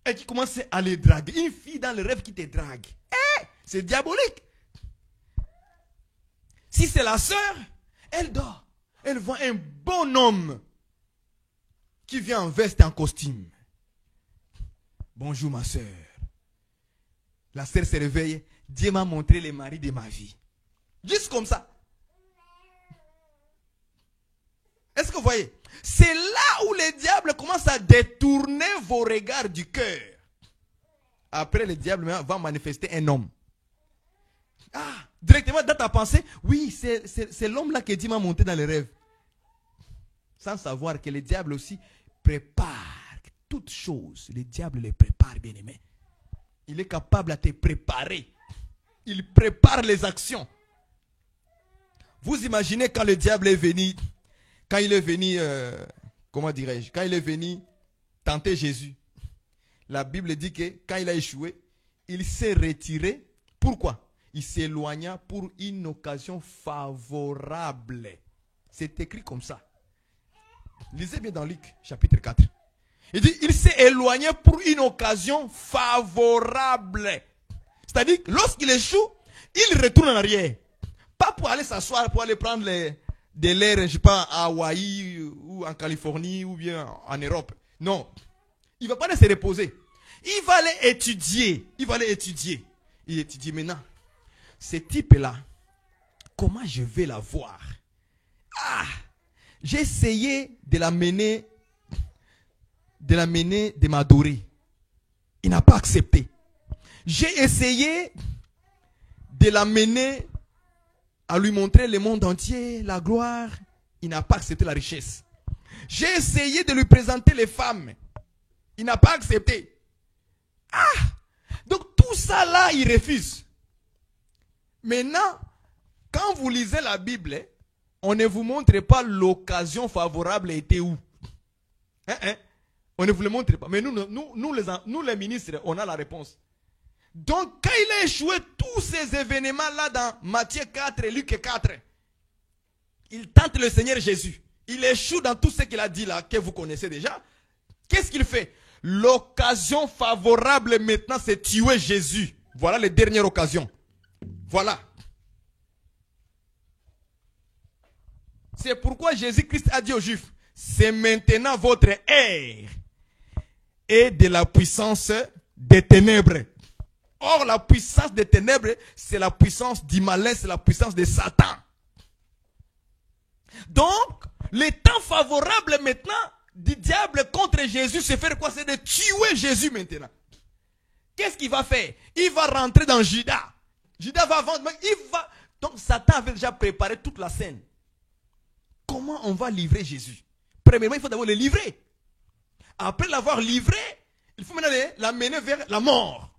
Et qui commence à les draguer. Une fille dans le rêve qui te drague. C'est diabolique. Si c'est la sœur, elle dort. Elle voit un bon homme qui vient en veste et en costume. Bonjour ma sœur. La sœur se réveille. Dieu m'a montré les maris de ma vie. Juste comme ça. Est-ce que vous voyez? C'est là où le diable commence à détourner vos regards du cœur. Après, le diable va manifester un homme. Ah, directement dans ta pensée, oui, c'est l'homme-là que Dieu m'a monté dans les rêves. Sans savoir que le diable aussi prépare toutes choses. Le diable les prépare, bien aimé. Il est capable de te préparer. Il prépare les actions. Vous imaginez quand le diable est venu, quand il est venu, comment dirais-je, quand il est venu tenter Jésus, la Bible dit que quand il a échoué, il s'est retiré. Pourquoi? Il s'éloigna pour une occasion favorable. C'est écrit comme ça. Lisez bien dans Luc, chapitre 4. Il dit, il s'est éloigné pour une occasion favorable. C'est-à-dire que lorsqu'il échoue, il retourne en arrière. Pas pour aller s'asseoir, pour aller prendre de l'air, je sais pas, à Hawaï ou en Californie ou bien en Europe. Non. Il ne va pas aller se reposer. Il va aller étudier. Il va aller étudier. Il étudie maintenant. Ce type-là, comment je vais la voir? Ah! J'ai essayé de l'amener, de m'adorer. Il n'a pas accepté. J'ai essayé de l'amener à lui montrer le monde entier, la gloire. Il n'a pas accepté la richesse. J'ai essayé de lui présenter les femmes. Il n'a pas accepté. Ah! Donc tout ça là, il refuse. Maintenant, quand vous lisez la Bible, on ne vous montre pas l'occasion favorable était où. On ne vous le montre pas. Mais nous les ministres, on a la réponse. Donc, quand il a échoué tous ces événements-là dans Matthieu 4 et Luc 4, il tente le Seigneur Jésus. Il échoue dans tout ce qu'il a dit là, que vous connaissez déjà. Qu'est-ce qu'il fait? L'occasion favorable maintenant, c'est tuer Jésus. Voilà les dernières occasions. Voilà. C'est pourquoi Jésus-Christ a dit aux Juifs, c'est maintenant votre ère et de la puissance des ténèbres. Or, la puissance des ténèbres, c'est la puissance du malin, c'est la puissance de Satan. Donc, le temps favorable maintenant du diable contre Jésus, c'est faire quoi? C'est de tuer Jésus maintenant. Qu'est-ce qu'il va faire? Il va rentrer dans Judas. Judas va vendre, donc Satan avait déjà préparé toute la scène. Comment on va livrer Jésus? Premièrement, il faut d'abord le livrer. Après l'avoir livré, il faut maintenant l'amener vers la mort.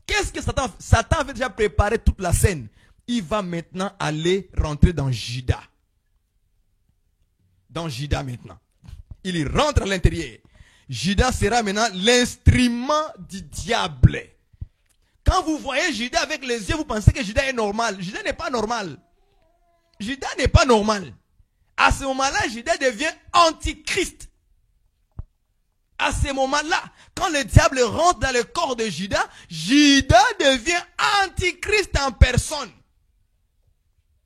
Qu'est-ce que Satan... Satan avait déjà préparé toute la scène. Il va maintenant aller rentrer dans Judas. Dans Judas maintenant. Il rentre à l'intérieur. Judas sera maintenant l'instrument du diable. Quand vous voyez Judas avec les yeux, vous pensez que Judas est normal. Judas n'est pas normal. Judas n'est pas normal. À ce moment-là, Judas devient antichrist. À ce moment-là, quand le diable rentre dans le corps de Judas, Judas devient antichrist en personne.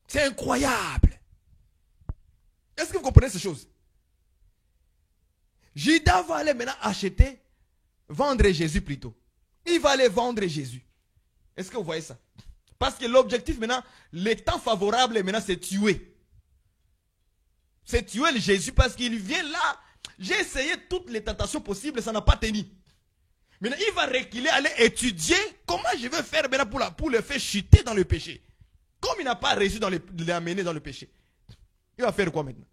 C'est incroyable. Est-ce que vous comprenez ces choses? Judas va aller maintenant vendre Jésus plutôt. Il va aller vendre Jésus. Est-ce que vous voyez ça? Parce que l'objectif maintenant, le temps favorable maintenant, c'est tuer. C'est tuer le Jésus parce qu'il vient là. J'ai essayé toutes les tentations possibles, ça n'a pas tenu. Maintenant, il va reculer, aller étudier comment je vais faire maintenant pour le faire chuter dans le péché. Comme il n'a pas réussi de l'amener dans le péché. Il va faire quoi maintenant?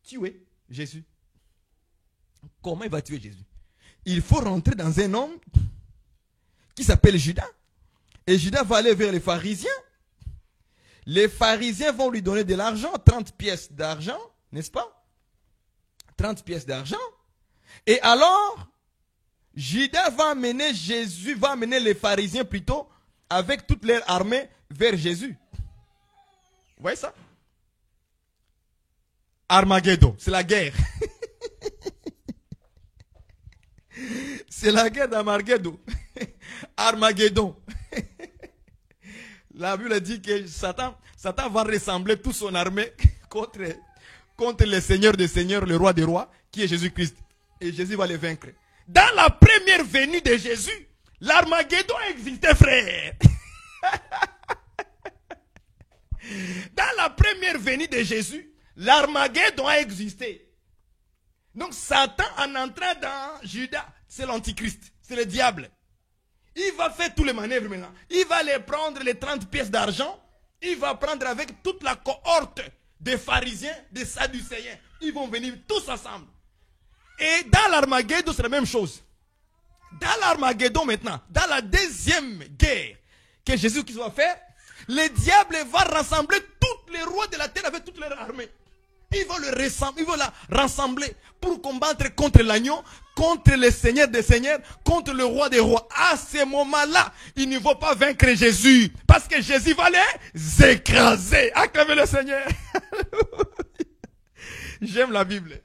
Tuer Jésus. Comment il va tuer Jésus? Il faut rentrer dans un homme qui s'appelle Judas. Et Judas va aller vers les pharisiens. Les pharisiens vont lui donner de l'argent, 30 pièces d'argent, n'est-ce pas? 30 pièces d'argent. Et alors, Judas va amener les pharisiens plutôt, avec toute leur armée, vers Jésus. Vous voyez ça? Armageddon, c'est la guerre. C'est la guerre d'Armageddon. Armageddon. La Bible dit que Satan va rassembler toute son armée contre le Seigneur des Seigneurs, le Roi des Rois, qui est Jésus-Christ. Et Jésus va les vaincre. Dans la première venue de Jésus, l'Armageddon existait, frère. Dans la première venue de Jésus, l'Armageddon a existé. Donc Satan, en entrant dans Judas, c'est l'antichrist, c'est le diable. Il va faire tous les manœuvres maintenant. Il va aller prendre les 30 pièces d'argent. Il va prendre avec toute la cohorte des pharisiens, des sadducéens. Ils vont venir tous ensemble. Et dans l'Armageddon, c'est la même chose. Dans l'Armageddon maintenant, dans la deuxième guerre que Jésus va faire, le diable va rassembler tous les rois de la terre avec toute leur armée. Ils vont la rassembler pour combattre contre l'agneau, contre le Seigneur des Seigneurs, contre le roi des rois. À ce moment-là, ils ne vont pas vaincre Jésus. Parce que Jésus va les écraser. Acclamez le Seigneur. J'aime la Bible.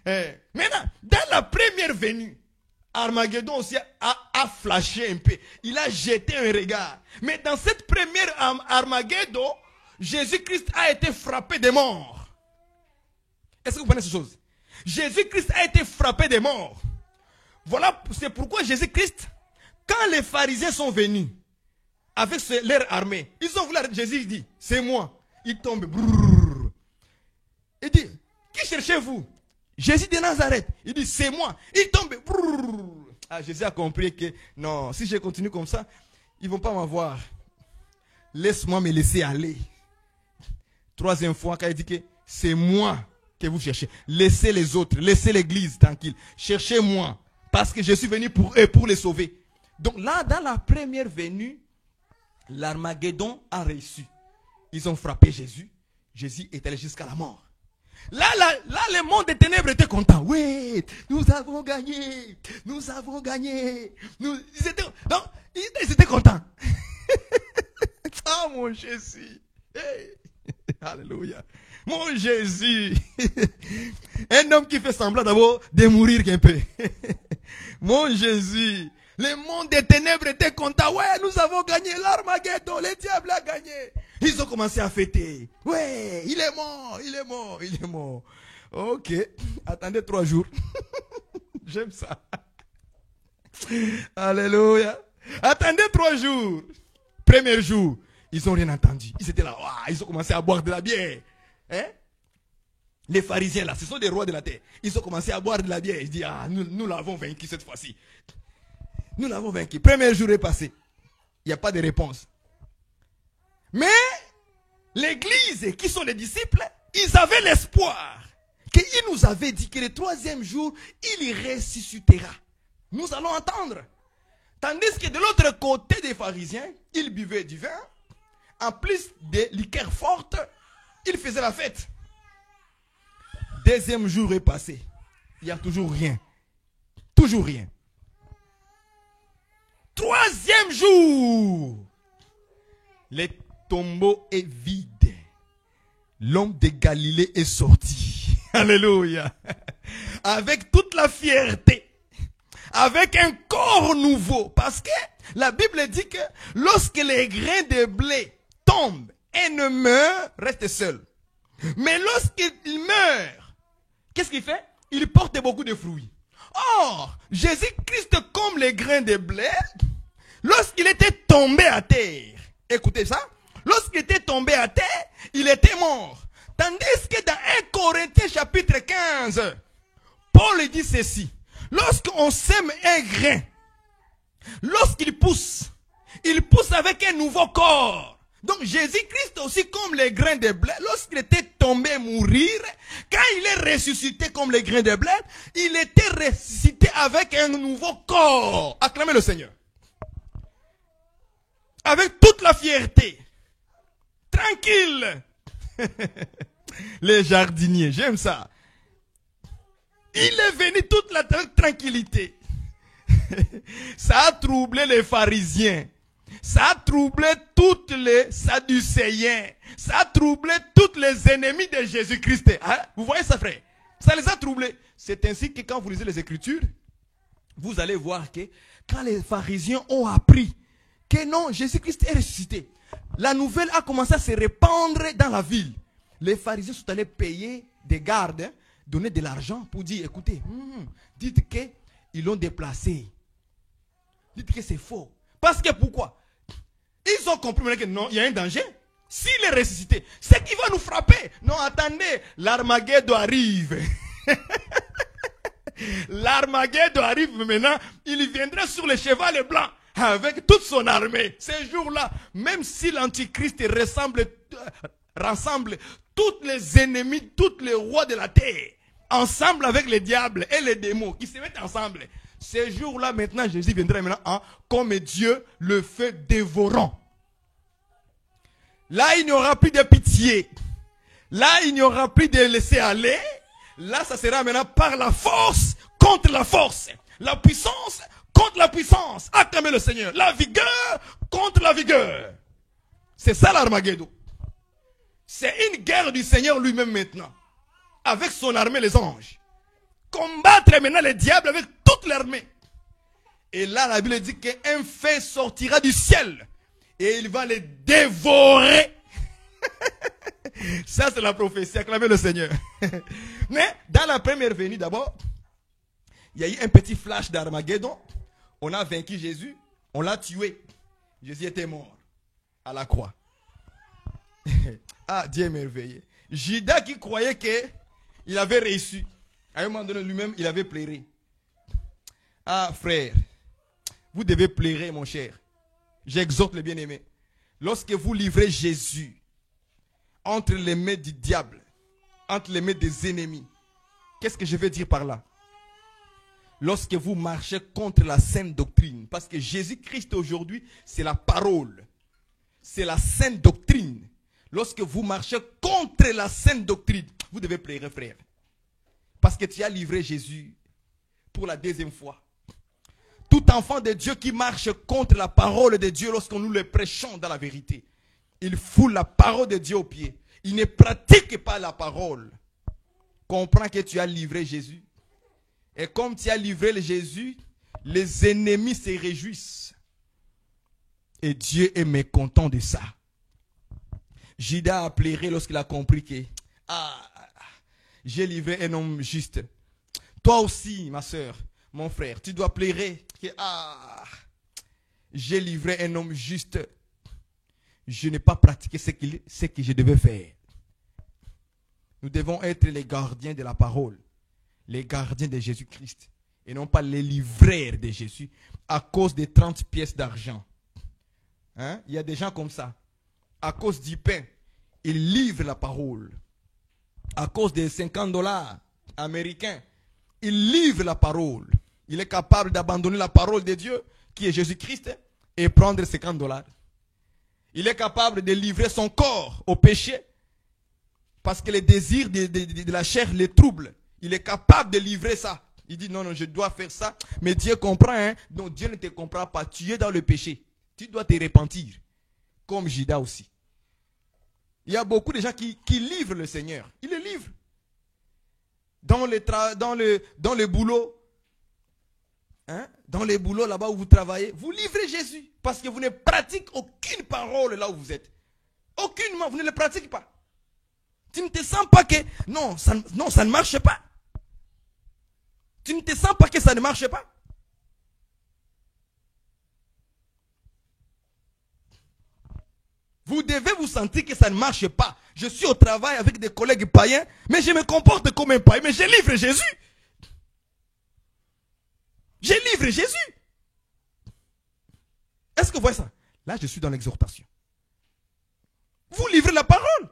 Maintenant, dans la première venue, Armageddon aussi a flashé un peu. Il a jeté un regard. Mais dans cette première Armageddon, Jésus-Christ a été frappé des morts. Est-ce que vous connaissez cette chose? Jésus-Christ a été frappé des morts. Voilà, c'est pourquoi Jésus-Christ, quand les pharisiens sont venus avec leur armée, ils ont voulu, Jésus dit, c'est moi. Il tombe. Brrr. Il dit, qui cherchez-vous? Jésus de Nazareth. Il dit, c'est moi. Il tombe. Brrr. Ah, Jésus a compris que, non, si je continue comme ça, ils ne vont pas m'avoir. Laisse-moi me laisser aller. Troisième fois, quand il dit que c'est moi que vous cherchez. Laissez les autres, laissez l'église tranquille. Cherchez-moi. Parce que je suis venu pour eux, pour les sauver. Donc là, dans la première venue, l'Armageddon a réussi. Ils ont frappé Jésus. Jésus est allé jusqu'à la mort. Là, le monde des ténèbres était content. Oui, nous avons gagné. Nous avons gagné. Ils étaient contents. Oh mon Jésus. Hey. Alléluia. Mon Jésus. Un homme qui fait semblant d'abord de mourir un peu. Mon Jésus. Le monde des ténèbres était content. Ouais, nous avons gagné l'Armageddon. Le diable a gagné. Ils ont commencé à fêter. Ouais, il est mort, il est mort, il est mort. Ok. Attendez 3 jours. J'aime ça. Alléluia. Attendez 3 jours. Premier jour, ils n'ont rien entendu. Ils étaient là. Wow, ils ont commencé à boire de la bière. Hein? Les pharisiens là, ce sont des rois de la terre. Ils ont commencé à boire de la bière. Ils disent, ah, nous l'avons vaincu cette fois-ci. Nous l'avons vaincu. Premier jour est passé. Il n'y a pas de réponse. Mais l'église, qui sont les disciples, ils avaient l'espoir qu'il nous avait dit que le 3e jour, il ressuscitera. Nous allons entendre. Tandis que de l'autre côté des pharisiens, ils buvaient du vin. En plus des liqueurs fortes, ils faisaient la fête. 2e jour est passé. Il n'y a toujours rien. Toujours rien. 3e jour. Le tombeau est vide. L'homme de Galilée est sorti. Alléluia. Avec toute la fierté. Avec un corps nouveau. Parce que la Bible dit que lorsque les grains de blé tombent et ne meurent, reste seul. Mais lorsqu'il meurt, qu'est-ce qu'il fait? Il porte beaucoup de fruits. Or, Jésus-Christ, comme les grains de blé, lorsqu'il était tombé à terre, écoutez ça, lorsqu'il était tombé à terre, il était mort. Tandis que dans 1 Corinthiens chapitre 15, Paul dit ceci. Lorsqu'on sème un grain, lorsqu'il pousse, il pousse avec un nouveau corps. Donc Jésus-Christ aussi comme les grains de blé, lorsqu'il était tombé mourir, quand il est ressuscité comme les grains de blé, il était ressuscité avec un nouveau corps. Acclamez le Seigneur. Avec toute la fierté. Tranquille. Les jardiniers, j'aime ça. Il est venu toute la tranquillité. Ça a troublé les pharisiens. Ça a troublé toutes les sadducéens. Ça a troublé tous les ennemis de Jésus-Christ. Hein? Vous voyez ça, frère? Ça les a troublés. C'est ainsi que quand vous lisez les Écritures, vous allez voir que quand les pharisiens ont appris que non, Jésus-Christ est ressuscité, la nouvelle a commencé à se répandre dans la ville. Les pharisiens sont allés payer des gardes, hein, donner de l'argent pour dire, écoutez, dites qu'ils l'ont déplacé. Dites que c'est faux. Parce que pourquoi? Ils ont compris que non, il y a un danger. S'il est ressuscité, c'est qu'il va nous frapper. Non, attendez, l'Armageddon arrive. L'Armageddon arrive maintenant, il viendra sur le cheval blanc avec toute son armée. Ces jours-là, même si l'Antichrist rassemble tous les ennemis, tous les rois de la terre, ensemble avec les diables et les démons qui se mettent ensemble. Ces jours-là, maintenant, Jésus viendra maintenant comme Dieu, le feu dévorant. Là, il n'y aura plus de pitié. Là, il n'y aura plus de laisser aller. Là, ça sera maintenant par la force contre la force. La puissance contre la puissance. Acclamez le Seigneur. La vigueur contre la vigueur. C'est ça l'Armageddon. C'est une guerre du Seigneur lui-même maintenant. Avec son armée, les anges. Combattre maintenant les diables avec toute l'armée. Et là, la Bible dit qu'un feu sortira du ciel. Et il va les dévorer. Ça, c'est la prophétie. Acclamez le Seigneur. Mais dans la première venue, d'abord, il y a eu un petit flash d'Armageddon. On a vaincu Jésus. On l'a tué. Jésus était mort à la croix. Ah, Dieu est merveilleux. Judas qui croyait qu'il avait réussi. À un moment donné, lui-même, il avait pleuré. Ah, frère, vous devez pleurer, mon cher. J'exhorte les bien-aimés. Lorsque vous livrez Jésus entre les mains du diable, entre les mains des ennemis, qu'est-ce que je veux dire par là? Lorsque vous marchez contre la sainte doctrine, parce que Jésus-Christ aujourd'hui, c'est la parole. C'est la sainte doctrine. Lorsque vous marchez contre la sainte doctrine, vous devez pleurer, frère. Parce que tu as livré Jésus pour la deuxième fois. Tout enfant de Dieu qui marche contre la parole de Dieu lorsque nous le prêchons dans la vérité, il fout la parole de Dieu aux pieds. Il ne pratique pas la parole. Comprends que tu as livré Jésus. Et comme tu as livré le Jésus, les ennemis se réjouissent. Et Dieu est mécontent de ça. Judas a pleuré lorsqu'il a compris que j'ai livré un homme juste. Toi aussi, ma soeur, mon frère, tu dois pleurer que j'ai livré un homme juste. Je n'ai pas pratiqué ce que je devais faire. Nous devons être les gardiens de la parole, les gardiens de Jésus-Christ, et non pas les livreurs de Jésus à cause des 30 pièces d'argent. Hein? Il y a des gens comme ça. À cause du pain, ils livrent la parole. À cause des 50 $ américains, ils livrent la parole. Il est capable d'abandonner la parole de Dieu, qui est Jésus-Christ, et prendre 50 $. Il est capable de livrer son corps au péché, parce que les désirs de la chair les troublent. Il est capable de livrer ça. Il dit non, je dois faire ça. Mais Dieu comprend, hein? Donc Dieu ne te comprend pas. Tu es dans le péché. Tu dois te repentir. Comme Judas aussi. Il y a beaucoup de gens qui livrent le Seigneur. Ils le livrent. Dans le boulot. Hein? Dans les boulots là-bas où vous travaillez. Vous livrez Jésus. Parce que vous ne pratiquez aucune parole là où vous êtes. Aucunement. Vous ne le pratiquez pas. Tu ne te sens pas que... Non, ça ne marche pas. Tu ne te sens pas que ça ne marche pas. Vous devez vous sentir que ça ne marche pas. Je suis au travail avec des collègues païens, mais je me comporte comme un païen. Mais je livre Jésus. Je livre Jésus. Est-ce que vous voyez ça? Là, je suis dans l'exhortation. Vous livrez la parole.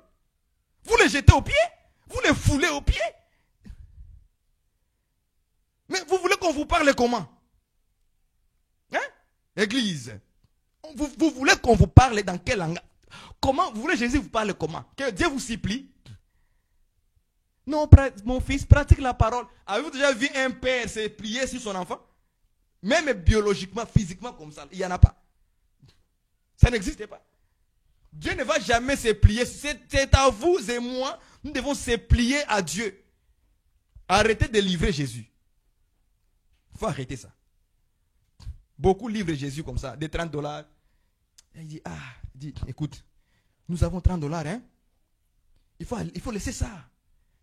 Vous les jetez aux pieds. Vous les foulez aux pieds. Mais vous voulez qu'on vous parle comment? Hein? Église. Vous voulez qu'on vous parle dans quelle langue? Comment? Vous voulez Jésus vous parle comment? Que Dieu vous supplie? Non, mon fils, pratique la parole. Avez-vous déjà vu un père se plier sur son enfant? Même biologiquement, physiquement comme ça, il n'y en a pas. Ça n'existe pas. Dieu ne va jamais se plier. C'est à vous et moi, nous devons se plier à Dieu. Arrêtez de livrer Jésus. Il faut arrêter ça. Beaucoup livrent Jésus comme ça, des 30 $. Il dit, écoute, nous avons 30 $, hein? Il faut laisser ça.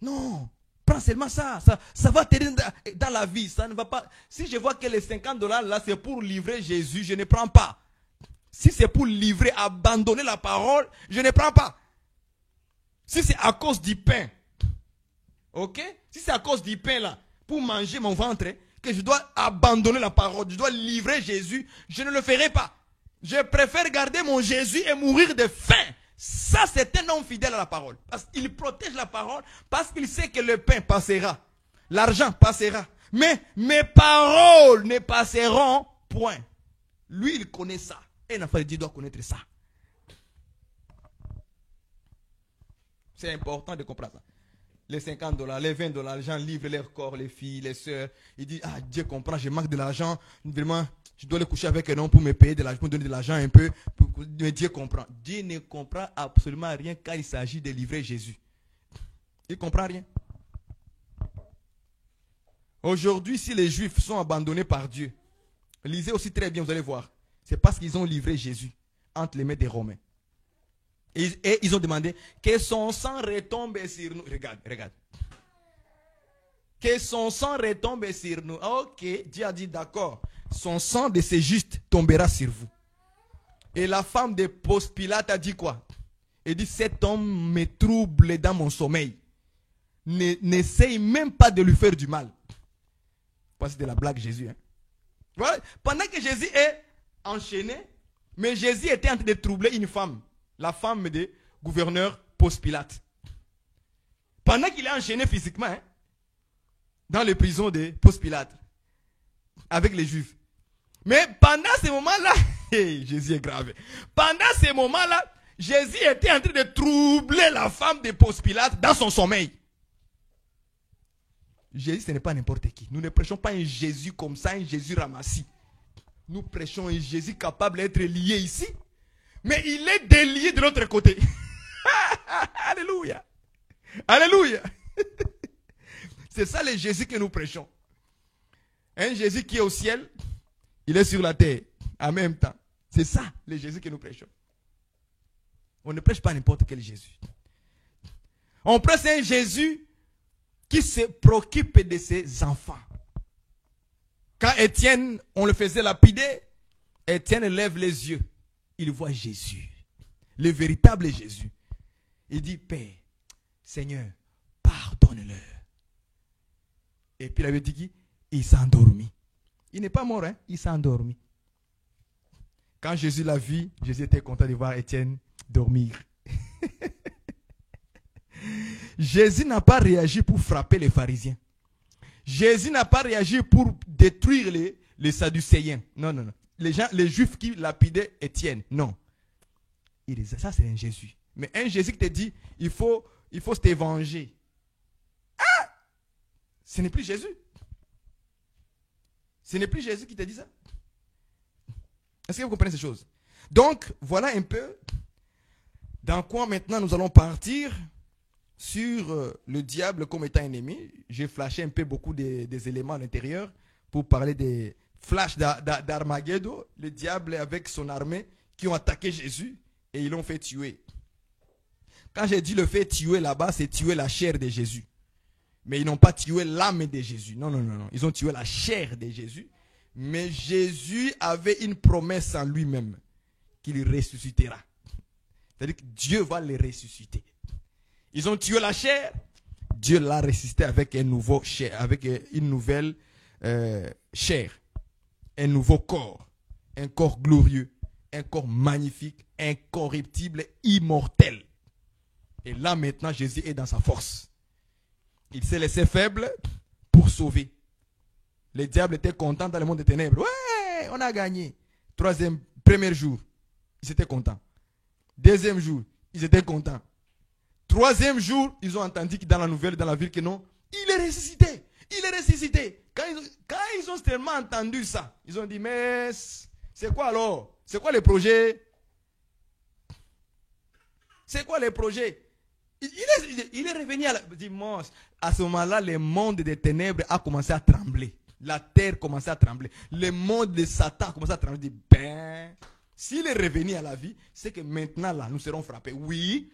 Non, prends seulement ça. Ça va t'aider dans la vie. Ça ne va pas. Si je vois que les 50 $ là, c'est pour livrer Jésus, je ne prends pas. Si c'est pour livrer, abandonner la parole, je ne prends pas. Si c'est à cause du pain, ok? Si c'est à cause du pain là, pour manger mon ventre, que je dois abandonner la parole, je dois livrer Jésus, je ne le ferai pas. Je préfère garder mon Jésus et mourir de faim. Ça, c'est un homme fidèle à la parole. Parce qu'il protège la parole, parce qu'il sait que le pain passera. L'argent passera. Mais mes paroles ne passeront point. Lui, il connaît ça. Et un enfant de Dieu doit connaître ça. C'est important de comprendre ça. Les 50 $, les 20 $, les gens livrent leur corps, les filles, les soeurs. Ils disent, ah, Dieu comprend, je manque de l'argent. Vraiment, je dois aller coucher avec un homme pour me payer de l'argent, pour me donner de l'argent un peu. Mais Dieu comprend. Dieu ne comprend absolument rien quand il s'agit de livrer Jésus. Il ne comprend rien. Aujourd'hui, si les Juifs sont abandonnés par Dieu, lisez aussi très bien, vous allez voir. C'est parce qu'ils ont livré Jésus entre les mains des Romains. Et ils ont demandé que son sang retombe sur nous. Regarde, regarde. Que son sang retombe sur nous. Ok, Dieu a dit d'accord. Son sang de ces justes tombera sur vous. Et la femme de Ponce Pilate a dit quoi? Elle dit, cet homme me trouble dans mon sommeil. N'essaye même pas de lui faire du mal. C'était la blague Jésus. Hein? Voilà. Pendant que Jésus est enchaîné, mais Jésus était en train de troubler une femme. La femme du gouverneur Ponce Pilate. Pendant qu'il est enchaîné physiquement, hein, dans les prisons de Ponce Pilate, avec les Juifs. Mais pendant ces moments-là, Jésus est grave. Pendant ces moments-là, Jésus était en train de troubler la femme de Ponce Pilate dans son sommeil. Jésus, ce n'est pas n'importe qui. Nous ne prêchons pas un Jésus comme ça, un Jésus ramassis. Nous prêchons un Jésus capable d'être lié ici, mais il est délié de l'autre côté. Alléluia. Alléluia. C'est ça le Jésus que nous prêchons. Un Jésus qui est au ciel, il est sur la terre en même temps. C'est ça le Jésus que nous prêchons. On ne prêche pas n'importe quel Jésus. On prêche un Jésus qui se préoccupe de ses enfants. Quand Étienne, on le faisait lapider, Étienne lève les yeux. Il voit Jésus, le véritable Jésus. Il dit, Père, Seigneur, pardonne-leur. Et puis il avait dit qui? Il s'est endormi. Il n'est pas mort, hein? Il s'est endormi. Quand Jésus l'a vu, Jésus était content de voir Étienne dormir. Jésus n'a pas réagi pour frapper les pharisiens. Jésus n'a pas réagi pour détruire les sadducéens. Non, non, non. Les juifs qui lapidaient Étienne. Non. Ça, c'est un Jésus. Mais un Jésus qui te dit, il faut se venger. Ah! Ce n'est plus Jésus. Ce n'est plus Jésus qui te dit ça. Est-ce que vous comprenez ces choses? Donc, voilà un peu dans quoi maintenant nous allons partir sur le diable comme étant ennemi. J'ai flashé un peu beaucoup des éléments à l'intérieur pour parler des flashs d'Armageddon, le diable avec son armée qui ont attaqué Jésus et ils l'ont fait tuer. Quand j'ai dit le fait tuer là-bas, c'est tuer la chair de Jésus. Mais ils n'ont pas tué l'âme de Jésus. Non, non, non, non. Ils ont tué la chair de Jésus. Mais Jésus avait une promesse en lui-même qu'il ressuscitera. C'est-à-dire que Dieu va le ressusciter. Ils ont tué la chair. Dieu l'a ressuscité avec une nouvelle chair. Un nouveau corps. Un corps glorieux. Un corps magnifique. Incorruptible. Immortel. Et là maintenant, Jésus est dans sa force. Il s'est laissé faible pour sauver. Les diables étaient contents dans le monde des ténèbres. Ouais, on a gagné. Premier jour, ils étaient contents. Deuxième jour, ils étaient contents. Troisième jour, ils ont entendu que dans la nouvelle, dans la ville, que non, il est ressuscité. Il est ressuscité. Quand ils ont tellement entendu ça, ils ont dit, mais c'est quoi alors? C'est quoi les projets? C'est quoi les projets? Il est revenu à dimanche. À ce moment-là, le monde des ténèbres a commencé à trembler. La terre commençait à trembler. Le monde de Satan a commencé à trembler. Il dit, ben, s'il est revenu à la vie, c'est que maintenant, là, nous serons frappés. Oui,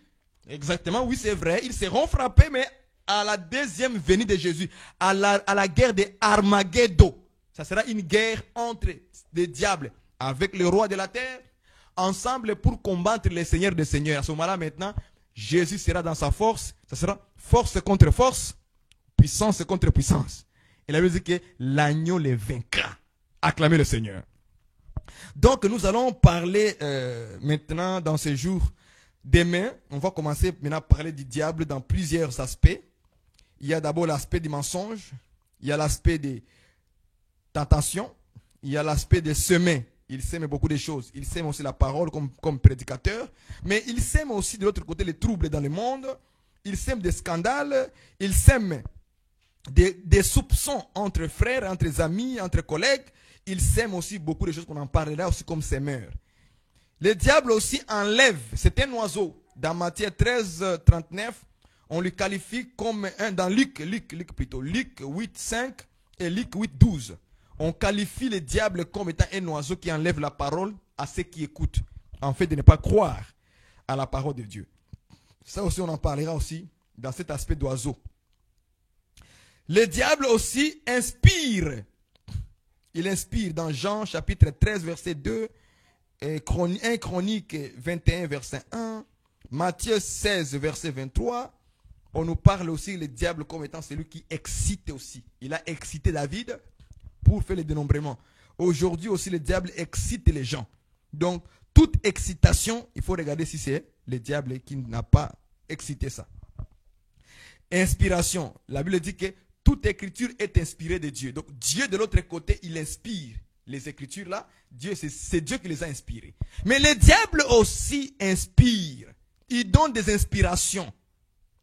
exactement, oui, c'est vrai. Ils seront frappés, mais à la deuxième venue de Jésus, à la guerre de Armageddon. Ça sera une guerre entre les diables avec le roi de la terre, ensemble pour combattre les seigneurs des seigneurs. À ce moment-là, maintenant, Jésus sera dans sa force. Ça sera force contre force, puissance contre puissance. Et la Bible dit que l'agneau les vaincra. Acclamez le Seigneur. Donc nous allons parler maintenant dans ces jours. Demain, on va commencer maintenant à parler du diable dans plusieurs aspects. Il y a d'abord l'aspect du mensonge. Il y a l'aspect des tentations. Il y a l'aspect des semer. Il sème beaucoup de choses. Il sème aussi la parole comme prédicateur. Mais il sème aussi de l'autre côté les troubles dans le monde. il sème des scandales, il sème des soupçons entre frères, entre amis, entre collègues. Il sème aussi beaucoup de choses qu'on en parlera aussi comme sémeur. Le diable aussi enlève, c'est un oiseau. Dans Matthieu 13, 39, on le qualifie comme un, dans Luc 8, 5 et Luc 8, 12. On qualifie le diable comme étant un oiseau qui enlève la parole à ceux qui écoutent, en fait de ne pas croire à la parole de Dieu. Ça aussi, on en parlera aussi dans cet aspect d'oiseau. Le diable aussi inspire. Il inspire dans Jean chapitre 13, verset 2, 1 Chronique 21, verset 1, Matthieu 16, verset 23. On nous parle aussi le diable comme étant celui qui excite aussi. Il a excité David pour faire le dénombrement. Aujourd'hui aussi, le diable excite les gens. Donc, toute excitation, il faut regarder si c'est le diable qui n'a pas excité ça. Inspiration. La Bible dit que toute écriture est inspirée de Dieu. Donc, Dieu, de l'autre côté, il inspire les écritures là. C'est Dieu qui les a inspirées. Mais le diable aussi inspire. Il donne des inspirations.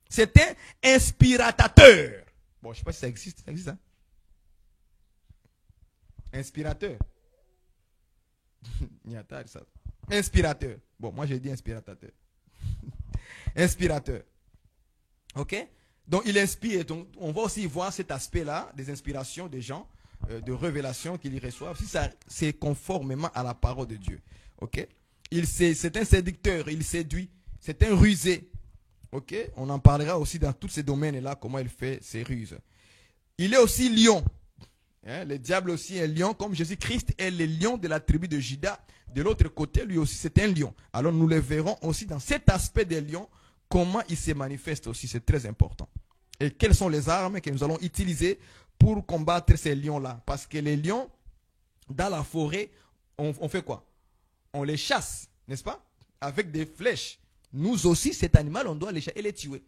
C'est un inspirateur. Bon, je ne sais pas si ça existe. Ça existe, hein? Inspirateur. Inspirateur. Bon, moi j'ai dit inspirateur. Inspirateur. Ok? Donc il inspire. Donc, on va aussi voir cet aspect-là des inspirations des gens, de révélations qu'ils reçoivent. Si ça c'est conformément à la parole de Dieu. Ok? C'est un séducteur. Il séduit. C'est un rusé. Ok? On en parlera aussi dans tous ces domaines-là, comment il fait ses ruses. Il est aussi lion. Hein? Le diable aussi est lion, comme Jésus-Christ est le lion de la tribu de Juda. De l'autre côté, lui aussi, c'est un lion. Alors nous le verrons aussi dans cet aspect des lions, comment il se manifeste aussi. C'est très important. Et quelles sont les armes que nous allons utiliser pour combattre ces lions-là? Parce que les lions, dans la forêt, on fait quoi? On les chasse, n'est-ce pas? Avec des flèches. Nous aussi, cet animal, on doit les chasser et les tuer.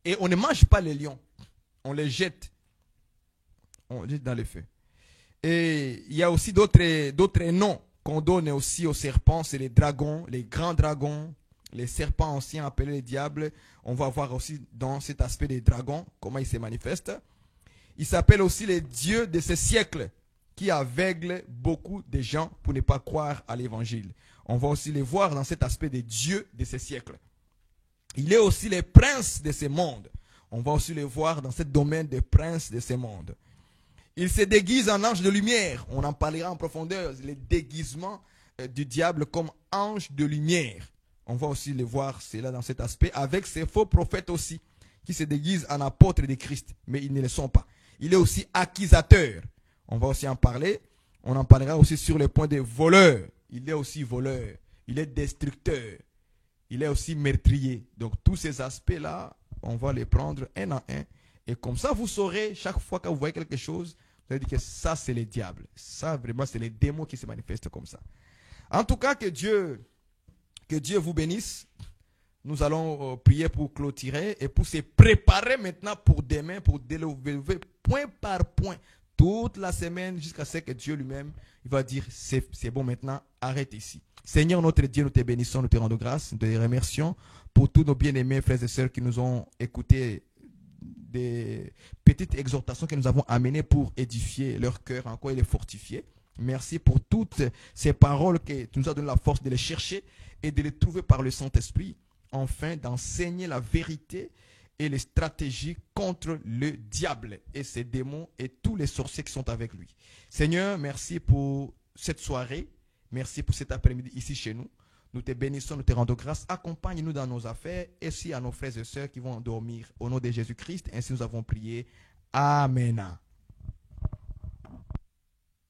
Et on ne mange pas les lions. On les jette. On jette dans le feu. Et il y a aussi d'autres noms qu'on donne aussi aux serpents. C'est les dragons, les grands dragons, les serpents anciens appelés les diables. On va voir aussi dans cet aspect des dragons, comment ils se manifestent. Ils s'appellent aussi les dieux de ce siècle qui aveuglent beaucoup de gens pour ne pas croire à l'évangile. On va aussi les voir dans cet aspect des dieux de ce siècle. Il est aussi les princes de ce monde. On va aussi les voir dans ce domaine des princes de ce monde. Il se déguise en ange de lumière. On en parlera en profondeur. Les déguisements du diable comme ange de lumière. On va aussi les voir, c'est là dans cet aspect, avec ces faux prophètes aussi, qui se déguisent en apôtres de Christ, mais ils ne le sont pas. Il est aussi accusateur. On va aussi en parler. On en parlera aussi sur le point des voleurs. Il est aussi voleur. Il est destructeur. Il est aussi meurtrier. Donc tous ces aspects-là, on va les prendre un à un. Et comme ça, vous saurez, chaque fois que vous voyez quelque chose, vous allez dire que ça, c'est le diable. Ça, vraiment, c'est les démons qui se manifestent comme ça. En tout cas, que Dieu vous bénisse. Nous allons prier pour clôturer et pour se préparer maintenant pour demain, pour délever point par point toute la semaine jusqu'à ce que Dieu lui-même il va dire c'est bon maintenant, arrête ici. Seigneur notre Dieu, nous te bénissons, nous te rendons grâce, nous te remercions pour tous nos bien-aimés frères et sœurs qui nous ont écoutés, des petites exhortations que nous avons amenées pour édifier leur cœur encore et les fortifier. Merci pour toutes ces paroles que tu nous as donné la force de les chercher et de les trouver par le Saint-Esprit, afin d'enseigner la vérité et les stratégies contre le diable et ses démons et tous les sorciers qui sont avec lui. Seigneur, merci pour cette soirée, merci pour cet après-midi ici chez nous. Nous te bénissons, nous te rendons grâce. Accompagne-nous dans nos affaires et aussi à nos frères et sœurs qui vont dormir. Au nom de Jésus-Christ, ainsi nous avons prié. Amen.